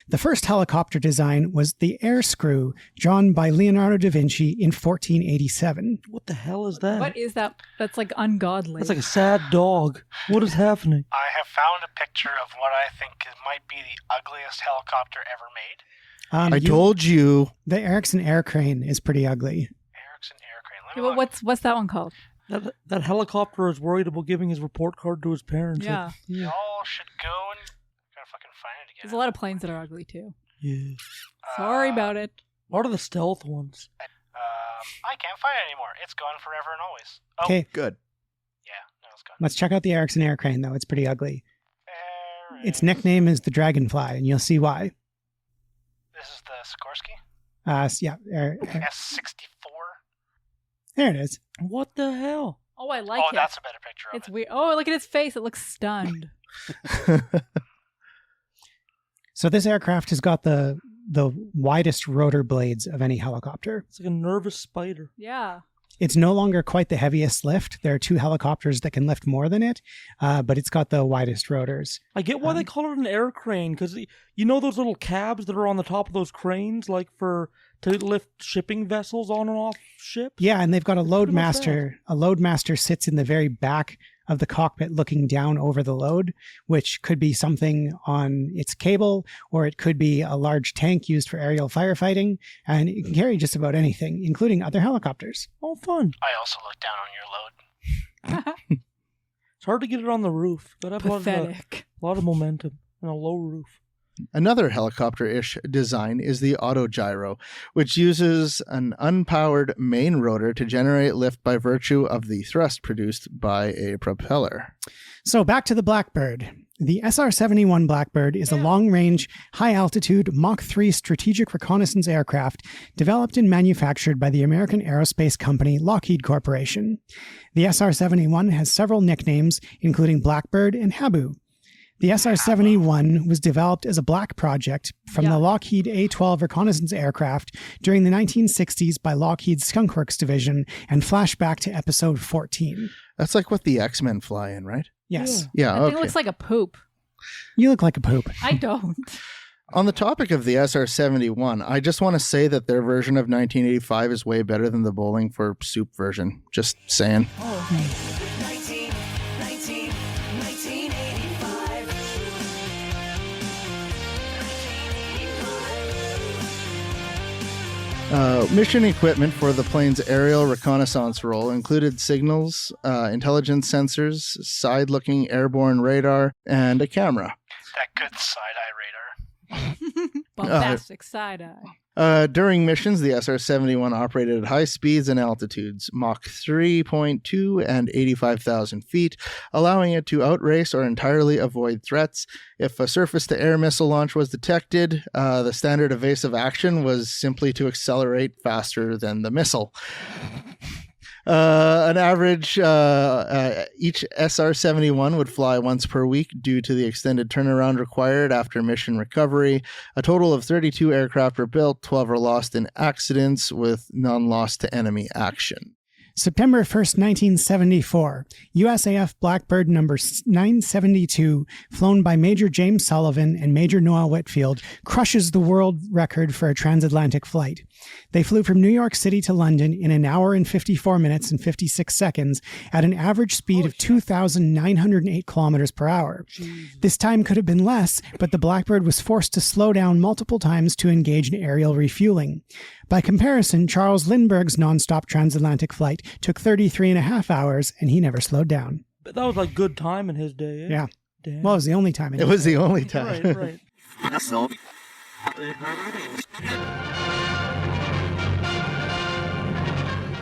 The first helicopter design was the air screw, drawn by Leonardo da Vinci in 1487. What the hell is that? What is that? That's like ungodly. That's like a sad dog. What is happening? I have found a picture of what I think might be the ugliest helicopter ever made. I told you. The Ericsson Air Crane is pretty ugly. Yeah, but what's that one called? That helicopter is worried about giving his report card to his parents. Yeah. Y'all should go and gotta fucking find it again. There's a lot of planes that are ugly too. Yeah. Sorry about it. What are the stealth ones? I can't find it anymore. It's gone forever and always. Oh, Okay. Good. Yeah, no, it's gone. Let's check out the Ericsson Air Crane, though. It's pretty ugly. Its nickname is the Dragonfly, and you'll see why. This is the Sikorsky Yeah. S64. There it is. What the hell? Oh, I like it. Oh, that's a better picture of It's weird. Oh, look at its face. It looks stunned. So this aircraft has got the widest rotor blades of any helicopter. It's like a nervous spider. Yeah. It's no longer quite the heaviest lift. There are two helicopters that can lift more than it, but it's got the widest rotors. I get why they call it an air crane, because you know those little cabs that are on the top of those cranes, like to lift shipping vessels on and off ships? Yeah, and they've got a load Pretty much master. A load master sits in the very back of the cockpit looking down over the load, which could be something on its cable, or it could be a large tank used for aerial firefighting, and it can carry just about anything, including other helicopters. Oh, fun. I also looked down on your load. It's hard to get it on the roof. Gotta have Pathetic. a lot of momentum and a low roof. Another helicopter-ish design is the autogyro, which uses an unpowered main rotor to generate lift by virtue of the thrust produced by a propeller. So back to the Blackbird. The SR-71 Blackbird is a long-range, high-altitude Mach 3 strategic reconnaissance aircraft developed and manufactured by the American aerospace company Lockheed Corporation. The SR-71 has several nicknames, including Blackbird and Habu. The SR-71 was developed as a black project from the Lockheed A-12 reconnaissance aircraft during the 1960s by Lockheed's Skunk Works division and flashback to episode 14. That's like what the X-Men fly in, right? Yes. Yeah, I think it looks like a poop. You look like a poop. I don't. On the topic of the SR-71, I just want to say that their version of 1985 is way better than the Bowling for Soup version. Just saying. Mission equipment for the plane's aerial reconnaissance role included signals, intelligence sensors, side-looking airborne radar, and a camera. That good side-eye radar. Bombastic side-eye. During missions, the SR-71 operated at high speeds and altitudes, Mach 3.2 and 85,000 feet, allowing it to outrace or entirely avoid threats. If a surface-to-air missile launch was detected, the standard evasive action was simply to accelerate faster than the missile. An average, each SR-71 would fly once per week due to the extended turnaround required after mission recovery. A total of 32 aircraft were built, 12 were lost in accidents, with none lost to enemy action. September 1st, 1974, USAF Blackbird number 972, flown by Major James Sullivan and Major Noel Whitfield, crushes the world record for a transatlantic flight. They flew from New York City to London in an hour and 54 minutes and 56 seconds at an average speed of 2,908 kilometers per hour. This time could have been less, but the Blackbird was forced to slow down multiple times to engage in aerial refueling. By comparison, Charles Lindbergh's nonstop transatlantic flight took 33 and a half hours, and he never slowed down. But that was like good time in his day. Eh? Yeah. Damn. Well, it was the only time. It was the only time. Right.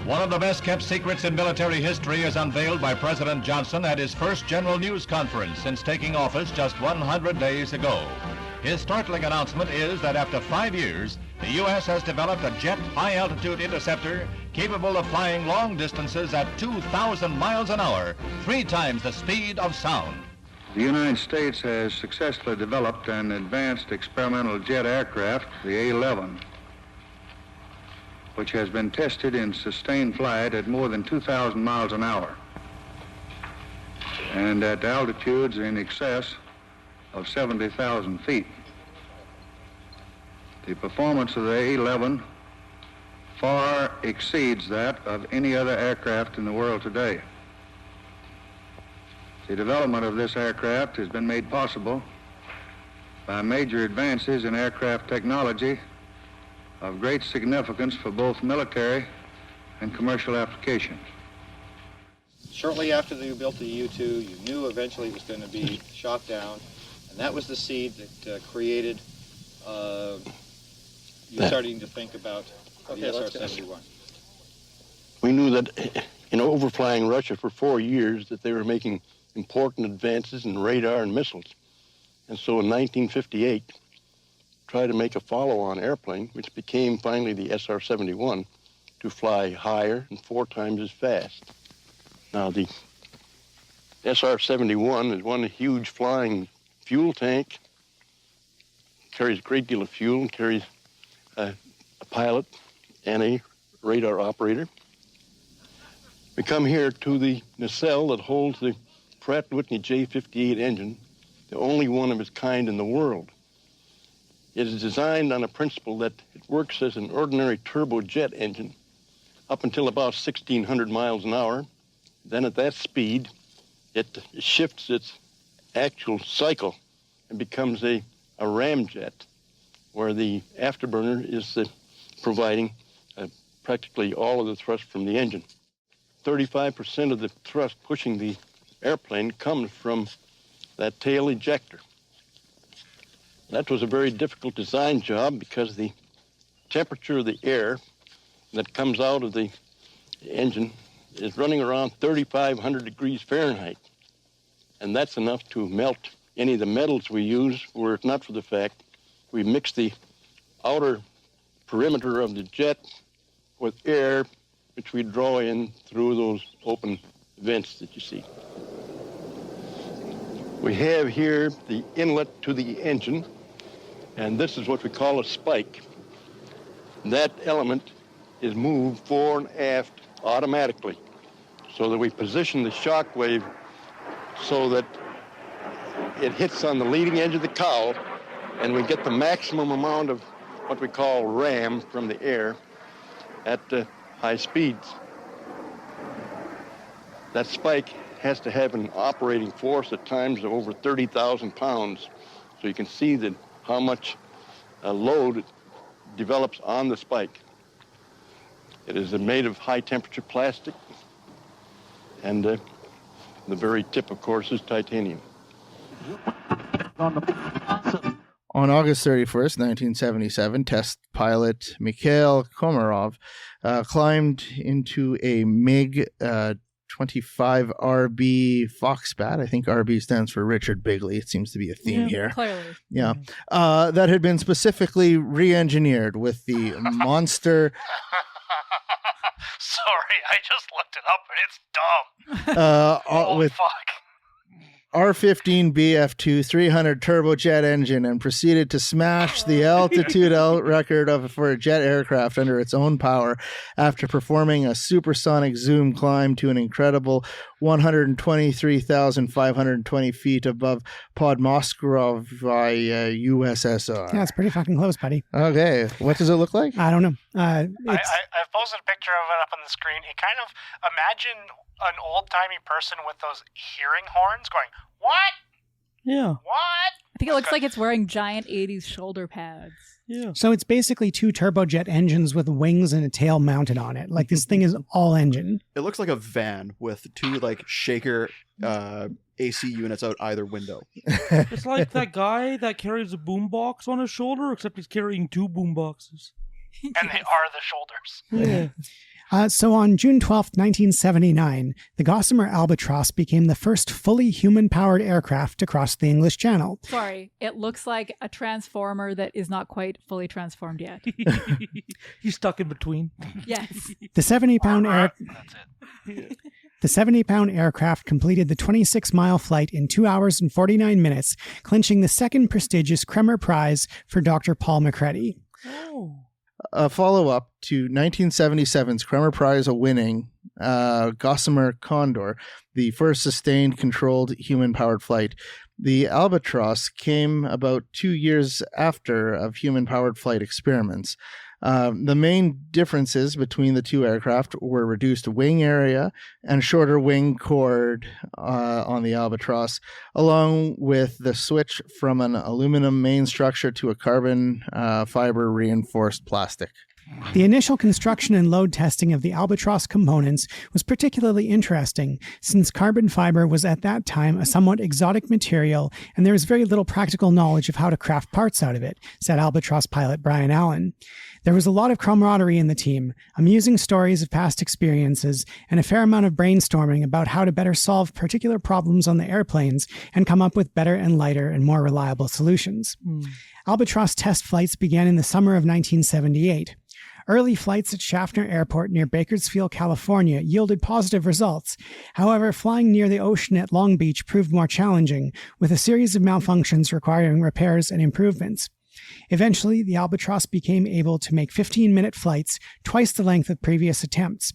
One of the best-kept secrets in military history is unveiled by President Johnson at his first General News Conference since taking office just 100 days ago. His startling announcement is that after 5 years, the U.S. has developed a jet high-altitude interceptor capable of flying long distances at 2,000 miles an hour, 3 times the speed of sound. The United States has successfully developed an advanced experimental jet aircraft, the A-11, which has been tested in sustained flight at more than 2,000 miles an hour and at altitudes in excess of 70,000 feet. The performance of the A-11 far exceeds that of any other aircraft in the world today. The development of this aircraft has been made possible by major advances in aircraft technology of great significance for both military and commercial applications. Shortly after you built the U-2, you knew eventually it was going to be shot down, and that was the seed that created you starting to think about the SR-71. We knew that in overflying Russia for 4 years that they were making important advances in radar and missiles. And so in 1958, tried to make a follow-on airplane, which became finally the SR-71, to fly higher and 4 times as fast. Now, the SR-71 is one huge flying fuel tank, carries a great deal of fuel, and carries a pilot and a radar operator. We come here to the nacelle that holds the Pratt & Whitney J58 engine, the only one of its kind in the world. It is designed on a principle that it works as an ordinary turbojet engine up until about 1,600 miles an hour. Then at that speed, it shifts its actual cycle and becomes a ramjet, where the afterburner is providing practically all of the thrust from the engine. 35% of the thrust pushing the airplane comes from that tail ejector. That was a very difficult design job because the temperature of the air that comes out of the engine is running around 3,500 degrees Fahrenheit. And that's enough to melt any of the metals we use, were it not for the fact we mix the outer perimeter of the jet with air, which we draw in through those open vents that you see. We have here the inlet to the engine, and this is what we call a spike. That element is moved fore and aft automatically, so that we position the shock wave so that it hits on the leading edge of the cowl, and we get the maximum amount of what we call ram from the air at high speeds. That spike has to have an operating force at times of over 30,000 pounds, so you can see that how much load develops on the spike. It is made of high-temperature plastic, and the very tip, of course, is titanium. On August 31st, 1977, test pilot Mikhail Komarov climbed into a MiG-25RB Foxbat. I think RB stands for Richard Bigley. It seems to be a theme here. Clearly. Yeah. That had been specifically re-engineered with the monster... Sorry, I just looked it up and it's dumb. With fuck. R-15 BF2 300 turbojet engine and proceeded to smash the altitude record for a jet aircraft under its own power after performing a supersonic zoom climb to an incredible 123,520 feet above Podmoskovaya, USSR. Yeah, it's pretty fucking close, buddy. Okay, what does it look like? I don't know. I've posted a picture of it up on the screen. It kind of, imagine an old-timey person with those hearing horns going, what? Yeah. What? I think it looks like it's wearing giant 80s shoulder pads. Yeah. So it's basically 2 turbojet engines with wings and a tail mounted on it. Like, this thing is all engine. It looks like a van with 2 like shaker AC units out either window. It's like that guy that carries a boombox on his shoulder, except he's carrying 2 boomboxes. And they are the shoulders. Yeah. So on June 12th, 1979, the Gossamer Albatross became the first fully human-powered aircraft to cross the English Channel. Sorry, it looks like a transformer that is not quite fully transformed yet. He's stuck in between. Yes. The 70-pound aircraft completed the 26-mile flight in 2 hours and 49 minutes, clinching the second prestigious Kremer Prize for Dr. Paul McCready. Oh. A follow-up to 1977's Kremer Prize-winning Gossamer Condor, the first sustained controlled human-powered flight. The Albatross came about 2 years after of human-powered flight experiments. The main differences between the 2 aircraft were reduced wing area and shorter wing chord on the Albatross, along with the switch from an aluminum main structure to a carbon fiber reinforced plastic. The initial construction and load testing of the Albatross components was particularly interesting, since carbon fiber was at that time a somewhat exotic material and there was very little practical knowledge of how to craft parts out of it, said Albatross pilot Brian Allen. There was a lot of camaraderie in the team, amusing stories of past experiences, and a fair amount of brainstorming about how to better solve particular problems on the airplanes and come up with better and lighter and more reliable solutions. Albatross test flights began in the summer of 1978. Early flights at Schaffner Airport near Bakersfield, California yielded positive results. However, flying near the ocean at Long Beach proved more challenging, with a series of malfunctions requiring repairs and improvements. Eventually, the Albatross became able to make 15-minute flights, twice the length of previous attempts.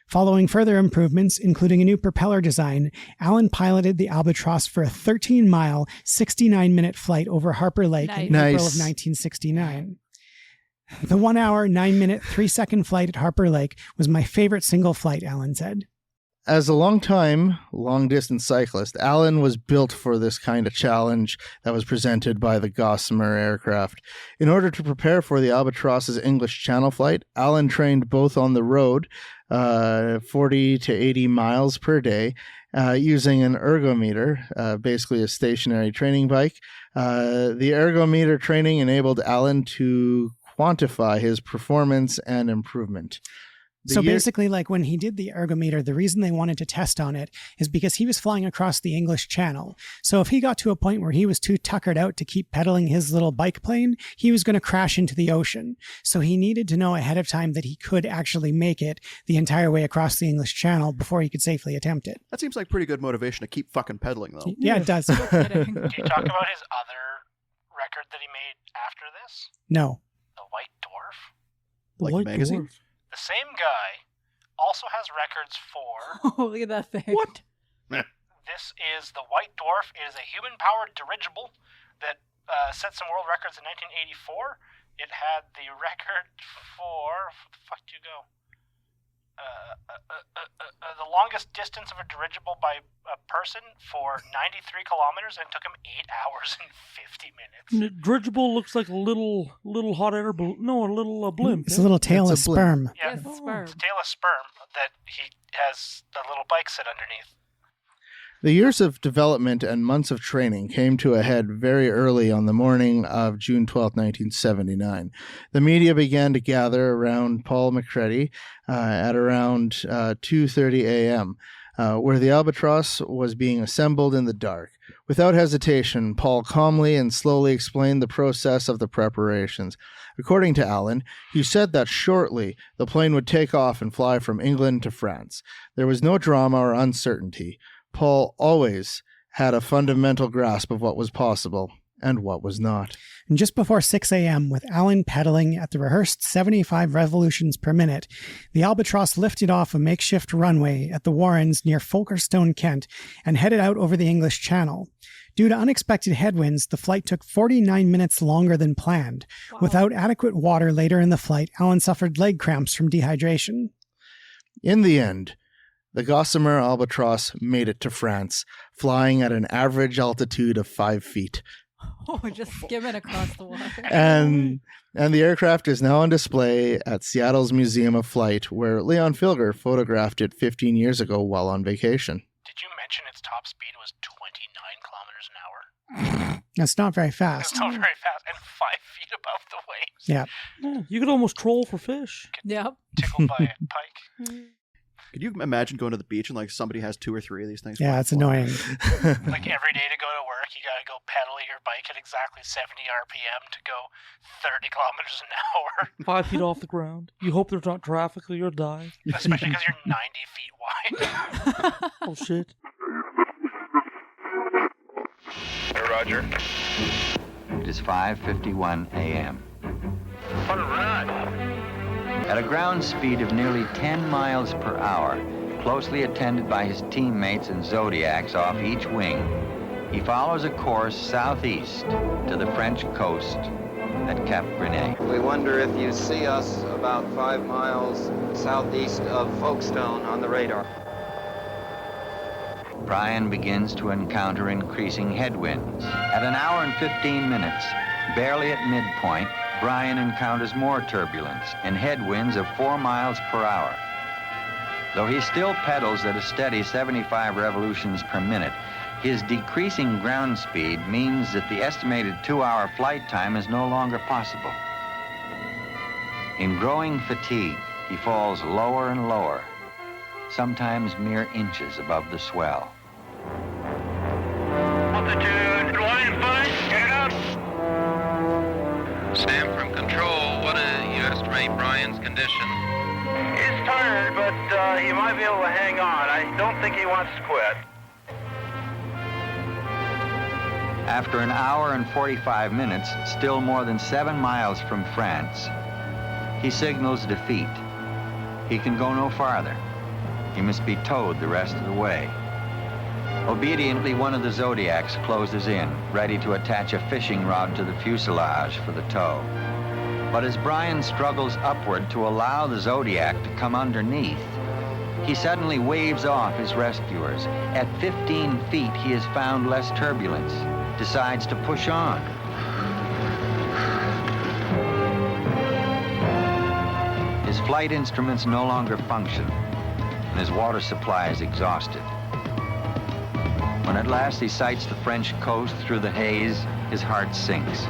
Following further improvements, including a new propeller design, Allen piloted the Albatross for a 13-mile, 69-minute flight over Harper Lake in April of 1969. The 1 hour, 9-minute, 3-second flight at Harper Lake was my favorite single flight, Allen said. As a long-distance cyclist, Allen was built for this kind of challenge that was presented by the Gossamer aircraft. In order to prepare for the Albatross's English Channel flight, Allen trained both on the road, 40 to 80 miles per day, using an ergometer, basically a stationary training bike. The ergometer training enabled Allen to quantify his performance and improvement. So basically, like when he did the ergometer, the reason they wanted to test on it is because he was flying across the English Channel. So if he got to a point where he was too tuckered out to keep pedaling his little bike plane, he was going to crash into the ocean. So he needed to know ahead of time that he could actually make it the entire way across the English Channel before he could safely attempt it. That seems like pretty good motivation to keep fucking pedaling, though. Yeah, it does. Do you talk about his other record that he made after this? No. The White Dwarf? Like White magazine? Dwarf. The same guy also has records for... Oh, look at that thing. What? This is the White Dwarf. It is a human-powered dirigible that set some world records in 1984. It had the record for... Where the fuck do you go? The longest distance of a dirigible by a person for 93 kilometers, and it took him 8 hours and 50 minutes. And the dirigible looks like a little hot air balloon. No, a little blimp. It's a little tail of sperm. Yeah, Yes, sperm. It's a tail of sperm that he has the little bike sit underneath. The years of development and months of training came to a head very early on the morning of June 12, 1979. The media began to gather around Paul McCready at around 2:30 a.m., where the Albatross was being assembled in the dark. Without hesitation, Paul calmly and slowly explained the process of the preparations. According to Allen, he said that shortly the plane would take off and fly from England to France. There was no drama or uncertainty. Paul always had a fundamental grasp of what was possible and what was not. And just before 6 a.m., with Allen pedaling at the rehearsed 75 revolutions per minute, the Albatross lifted off a makeshift runway at the Warrens near Folkestone, Kent, and headed out over the English Channel. Due to unexpected headwinds, the flight took 49 minutes longer than planned. Wow. Without adequate water later in the flight, Allen suffered leg cramps from dehydration. In the end, the Gossamer Albatross made it to France, flying at an average altitude of 5 feet. Oh, just skimming across the water. And the aircraft is now on display at Seattle's Museum of Flight, where Leon Filger photographed it 15 years ago while on vacation. Did you mention its top speed was 29 kilometers an hour? That's not very fast. It's not very fast, and 5 feet above the waves. Yeah. You could almost troll for fish. Yep. Tickled by a pike. Could you imagine going to the beach and like somebody has 2 or 3 of these things? Yeah, it's annoying. Like every day to go to work, you gotta go pedal your bike at exactly 70 RPM to go 30 kilometers an hour. 5 feet off the ground. You hope there's not traffic or you'll die. Especially because you're 90 feet wide. Oh, shit. Roger. It is 5:51 a.m. What a run! At a ground speed of nearly 10 miles per hour, closely attended by his teammates and Zodiacs off each wing, he follows a course southeast to the French coast at Cap Grenet. We wonder if you see us about 5 miles southeast of Folkestone on the radar. Brian begins to encounter increasing headwinds. At an hour and 15 minutes, barely at midpoint, Brian encounters more turbulence and headwinds of 4 miles per hour. Though he still pedals at a steady 75 revolutions per minute, his decreasing ground speed means that the estimated 2-hour flight time is no longer possible. In growing fatigue, he falls lower and lower, sometimes mere inches above the swell. Altitude 25, get it up. Sam from control, what do you estimate Brian's condition? He's tired, but he might be able to hang on. I don't think he wants to quit. After an hour and 45 minutes, still more than 7 miles from France, he signals defeat. He can go no farther. He must be towed the rest of the way. Obediently, one of the Zodiacs closes in, ready to attach a fishing rod to the fuselage for the tow. But as Brian struggles upward to allow the Zodiac to come underneath, he suddenly waves off his rescuers. At 15 feet, he has found less turbulence, decides to push on. His flight instruments no longer function, and his water supply is exhausted. When at last he sights the French coast through the haze, his heart sinks.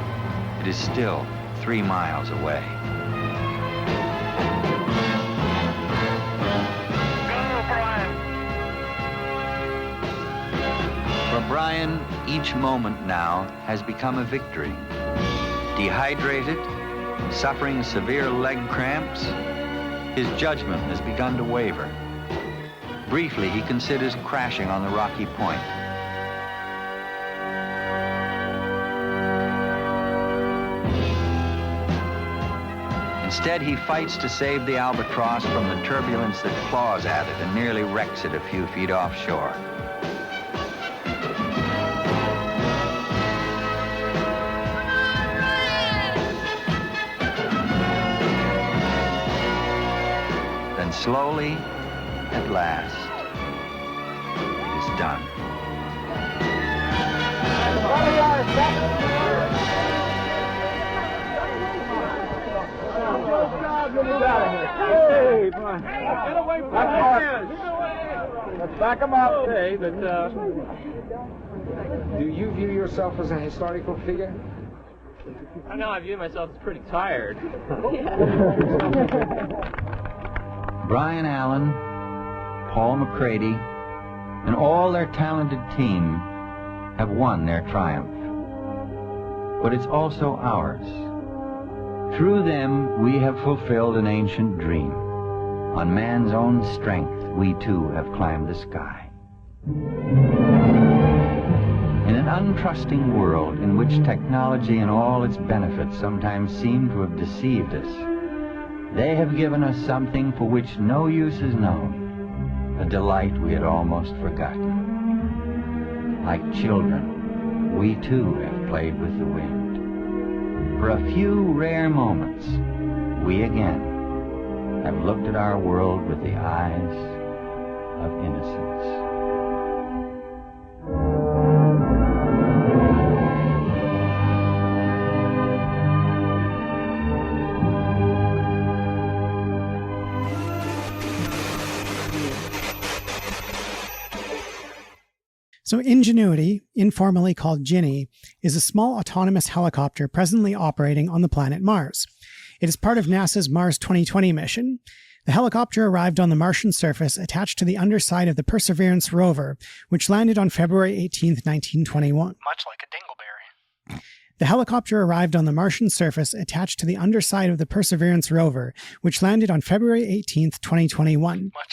It is still 3 miles away. Go, Brian! For Brian, each moment now has become a victory. Dehydrated, suffering severe leg cramps, his judgment has begun to waver. Briefly, he considers crashing on the rocky point. Instead, he fights to save the Albatross from the turbulence that claws at it and nearly wrecks it a few feet offshore. Then slowly, at last, it is done. Hey, Brian. Get away from Let's back him up, okay, but do you view yourself as a historical figure? I know I view myself as pretty tired. Brian Allen, Paul McCready, and all their talented team have won their triumph. But it's also ours. Through them, we have fulfilled an ancient dream. On man's own strength, we too have climbed the sky. an untrusting world in which technology and all its benefits sometimes seem to have deceived us, they have given us something for which no use is known, a delight we had almost forgotten. Like children, we too have played with the wind. For a few rare moments, we again have looked at our world with the eyes of innocence. So Ingenuity, informally called Ginny, is a small autonomous helicopter presently operating on the planet Mars. It is part of NASA's Mars 2020 mission. The helicopter arrived on the Martian surface attached to the underside of the Perseverance rover, which landed on February 18, 1921. Much like a dingleberry. The helicopter arrived on the Martian surface attached to the underside of the Perseverance rover, which landed on February 18, 2021. Much like a dingleberry.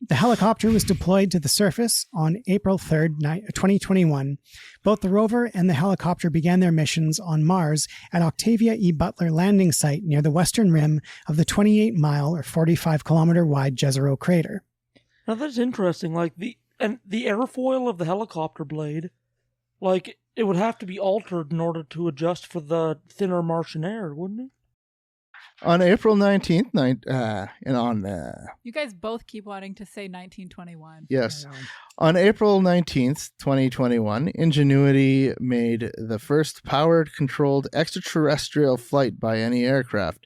The helicopter was deployed to the surface on April 3, 2021. Both the rover and the helicopter began their missions on Mars at Octavia E. Butler landing site near the western rim of the 28-mile or 45-kilometer wide Jezero crater. Now that's interesting. Like the airfoil of the helicopter blade, like it would have to be altered in order to adjust for the thinner Martian air, wouldn't it? On April 19th, You guys both keep wanting to say 1921. Yes. On April 19th, 2021, Ingenuity made the first powered controlled extraterrestrial flight by any aircraft.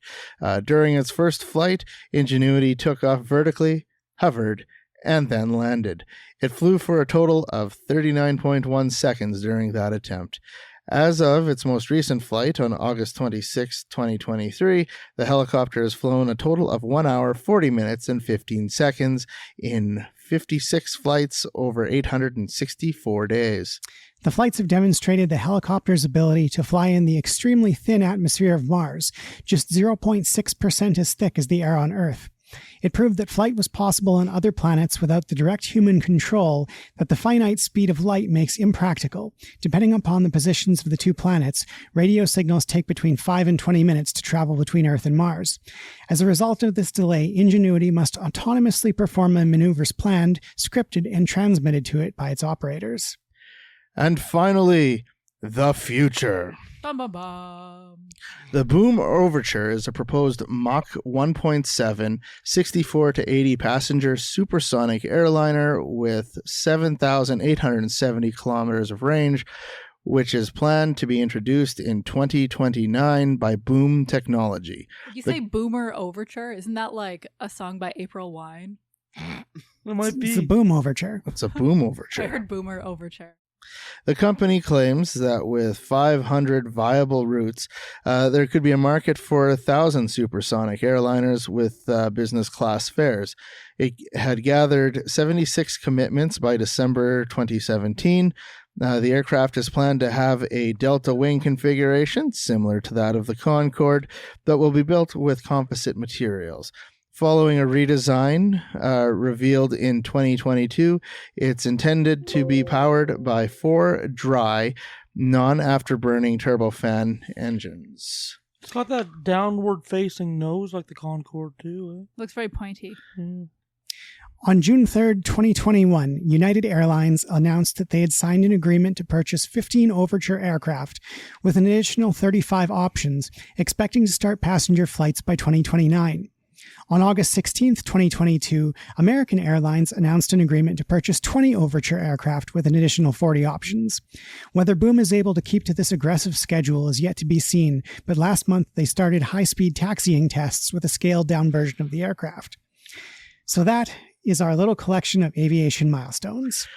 During its first flight, Ingenuity took off vertically, hovered, and then landed. It flew for a total of 39.1 seconds during that attempt. As of its most recent flight on August 26, 2023, the helicopter has flown a total of 1 hour, 40 minutes, and 15 seconds in 56 flights over 864 days. The flights have demonstrated the helicopter's ability to fly in the extremely thin atmosphere of Mars, just 0.6% as thick as the air on Earth. It proved that flight was possible on other planets without the direct human control that the finite speed of light makes impractical. Depending upon the positions of the two planets, radio signals take between 5 and 20 minutes to travel between Earth and Mars. As a result of this delay, Ingenuity must autonomously perform the maneuvers planned, scripted, and transmitted to it by its operators. And finally, the future. Bum, bum, bum. The Boom Overture is a proposed Mach 1.7, 64 to 80 passenger supersonic airliner with 7,870 kilometers of range, which is planned to be introduced in 2029 by Boom Technology. Did you say Boomer Overture? Isn't that like a song by April Wine? It might be. It's a Boom Overture. It's a Boom Overture. I heard Boomer Overture. The company claims that with 500 viable routes, there could be a market for 1,000 supersonic airliners with business class fares. It had gathered 76 commitments by December 2017. The aircraft is planned to have a delta wing configuration similar to that of the Concorde that will be built with composite materials. Following a redesign revealed in 2022, it's intended to be powered by 4 dry, non-afterburning turbofan engines. It's got that downward-facing nose like the Concorde, too. Eh? Looks very pointy. On June 3, 2021, United Airlines announced that they had signed an agreement to purchase 15 Overture aircraft with an additional 35 options, expecting to start passenger flights by 2029. On August 16, 2022, American Airlines announced an agreement to purchase 20 Overture aircraft with an additional 40 options. Whether Boom is able to keep to this aggressive schedule is yet to be seen, but last month they started high-speed taxiing tests with a scaled-down version of the aircraft. So that is our little collection of aviation milestones.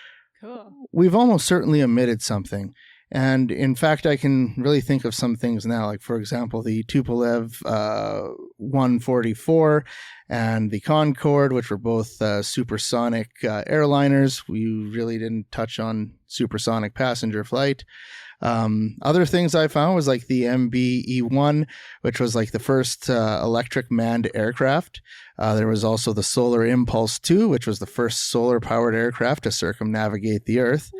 Cool. We've almost certainly omitted something. And in fact, I can really think of some things now, like, for example, the Tupolev 144 and the Concorde, which were both supersonic airliners. We really didn't touch on supersonic passenger flight. Other things I found was like the MBE-1, which was like the first electric manned aircraft. There was also the Solar Impulse 2, which was the first solar-powered aircraft to circumnavigate the Earth,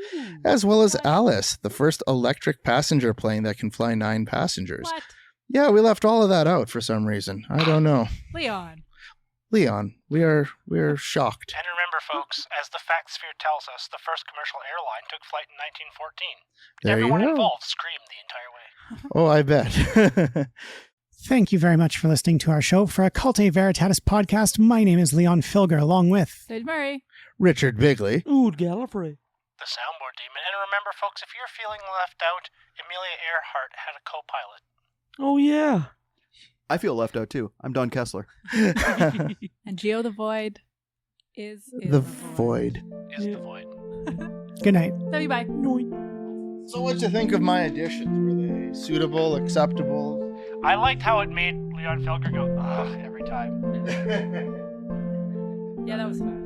as well as Alice, the first electric passenger plane that can fly 9 passengers. What? Yeah, we left all of that out for some reason. I don't know. Leon, we are shocked. And remember, folks, as the fact sphere tells us, the first commercial airline took flight in 1914. There Everyone you go. involved screamed the entire way. Oh, I bet. Thank you very much for listening to our show. For Occultae Veritatis podcast, my name is Leon Filger, along with Sage Murray, Richard Bigley, Ood Gallifrey, the soundboard demon. And remember, folks, if you're feeling left out, Amelia Earhart had a co-pilot. Oh, yeah. I feel left out too. I'm Don Kessler. and Geo the Void is the Void. Is the Void. Good night. Love you, bye. So what you think of my additions? Were they suitable, acceptable? I liked how it made Leon Felger go, ugh, every time. Yeah, that was fun.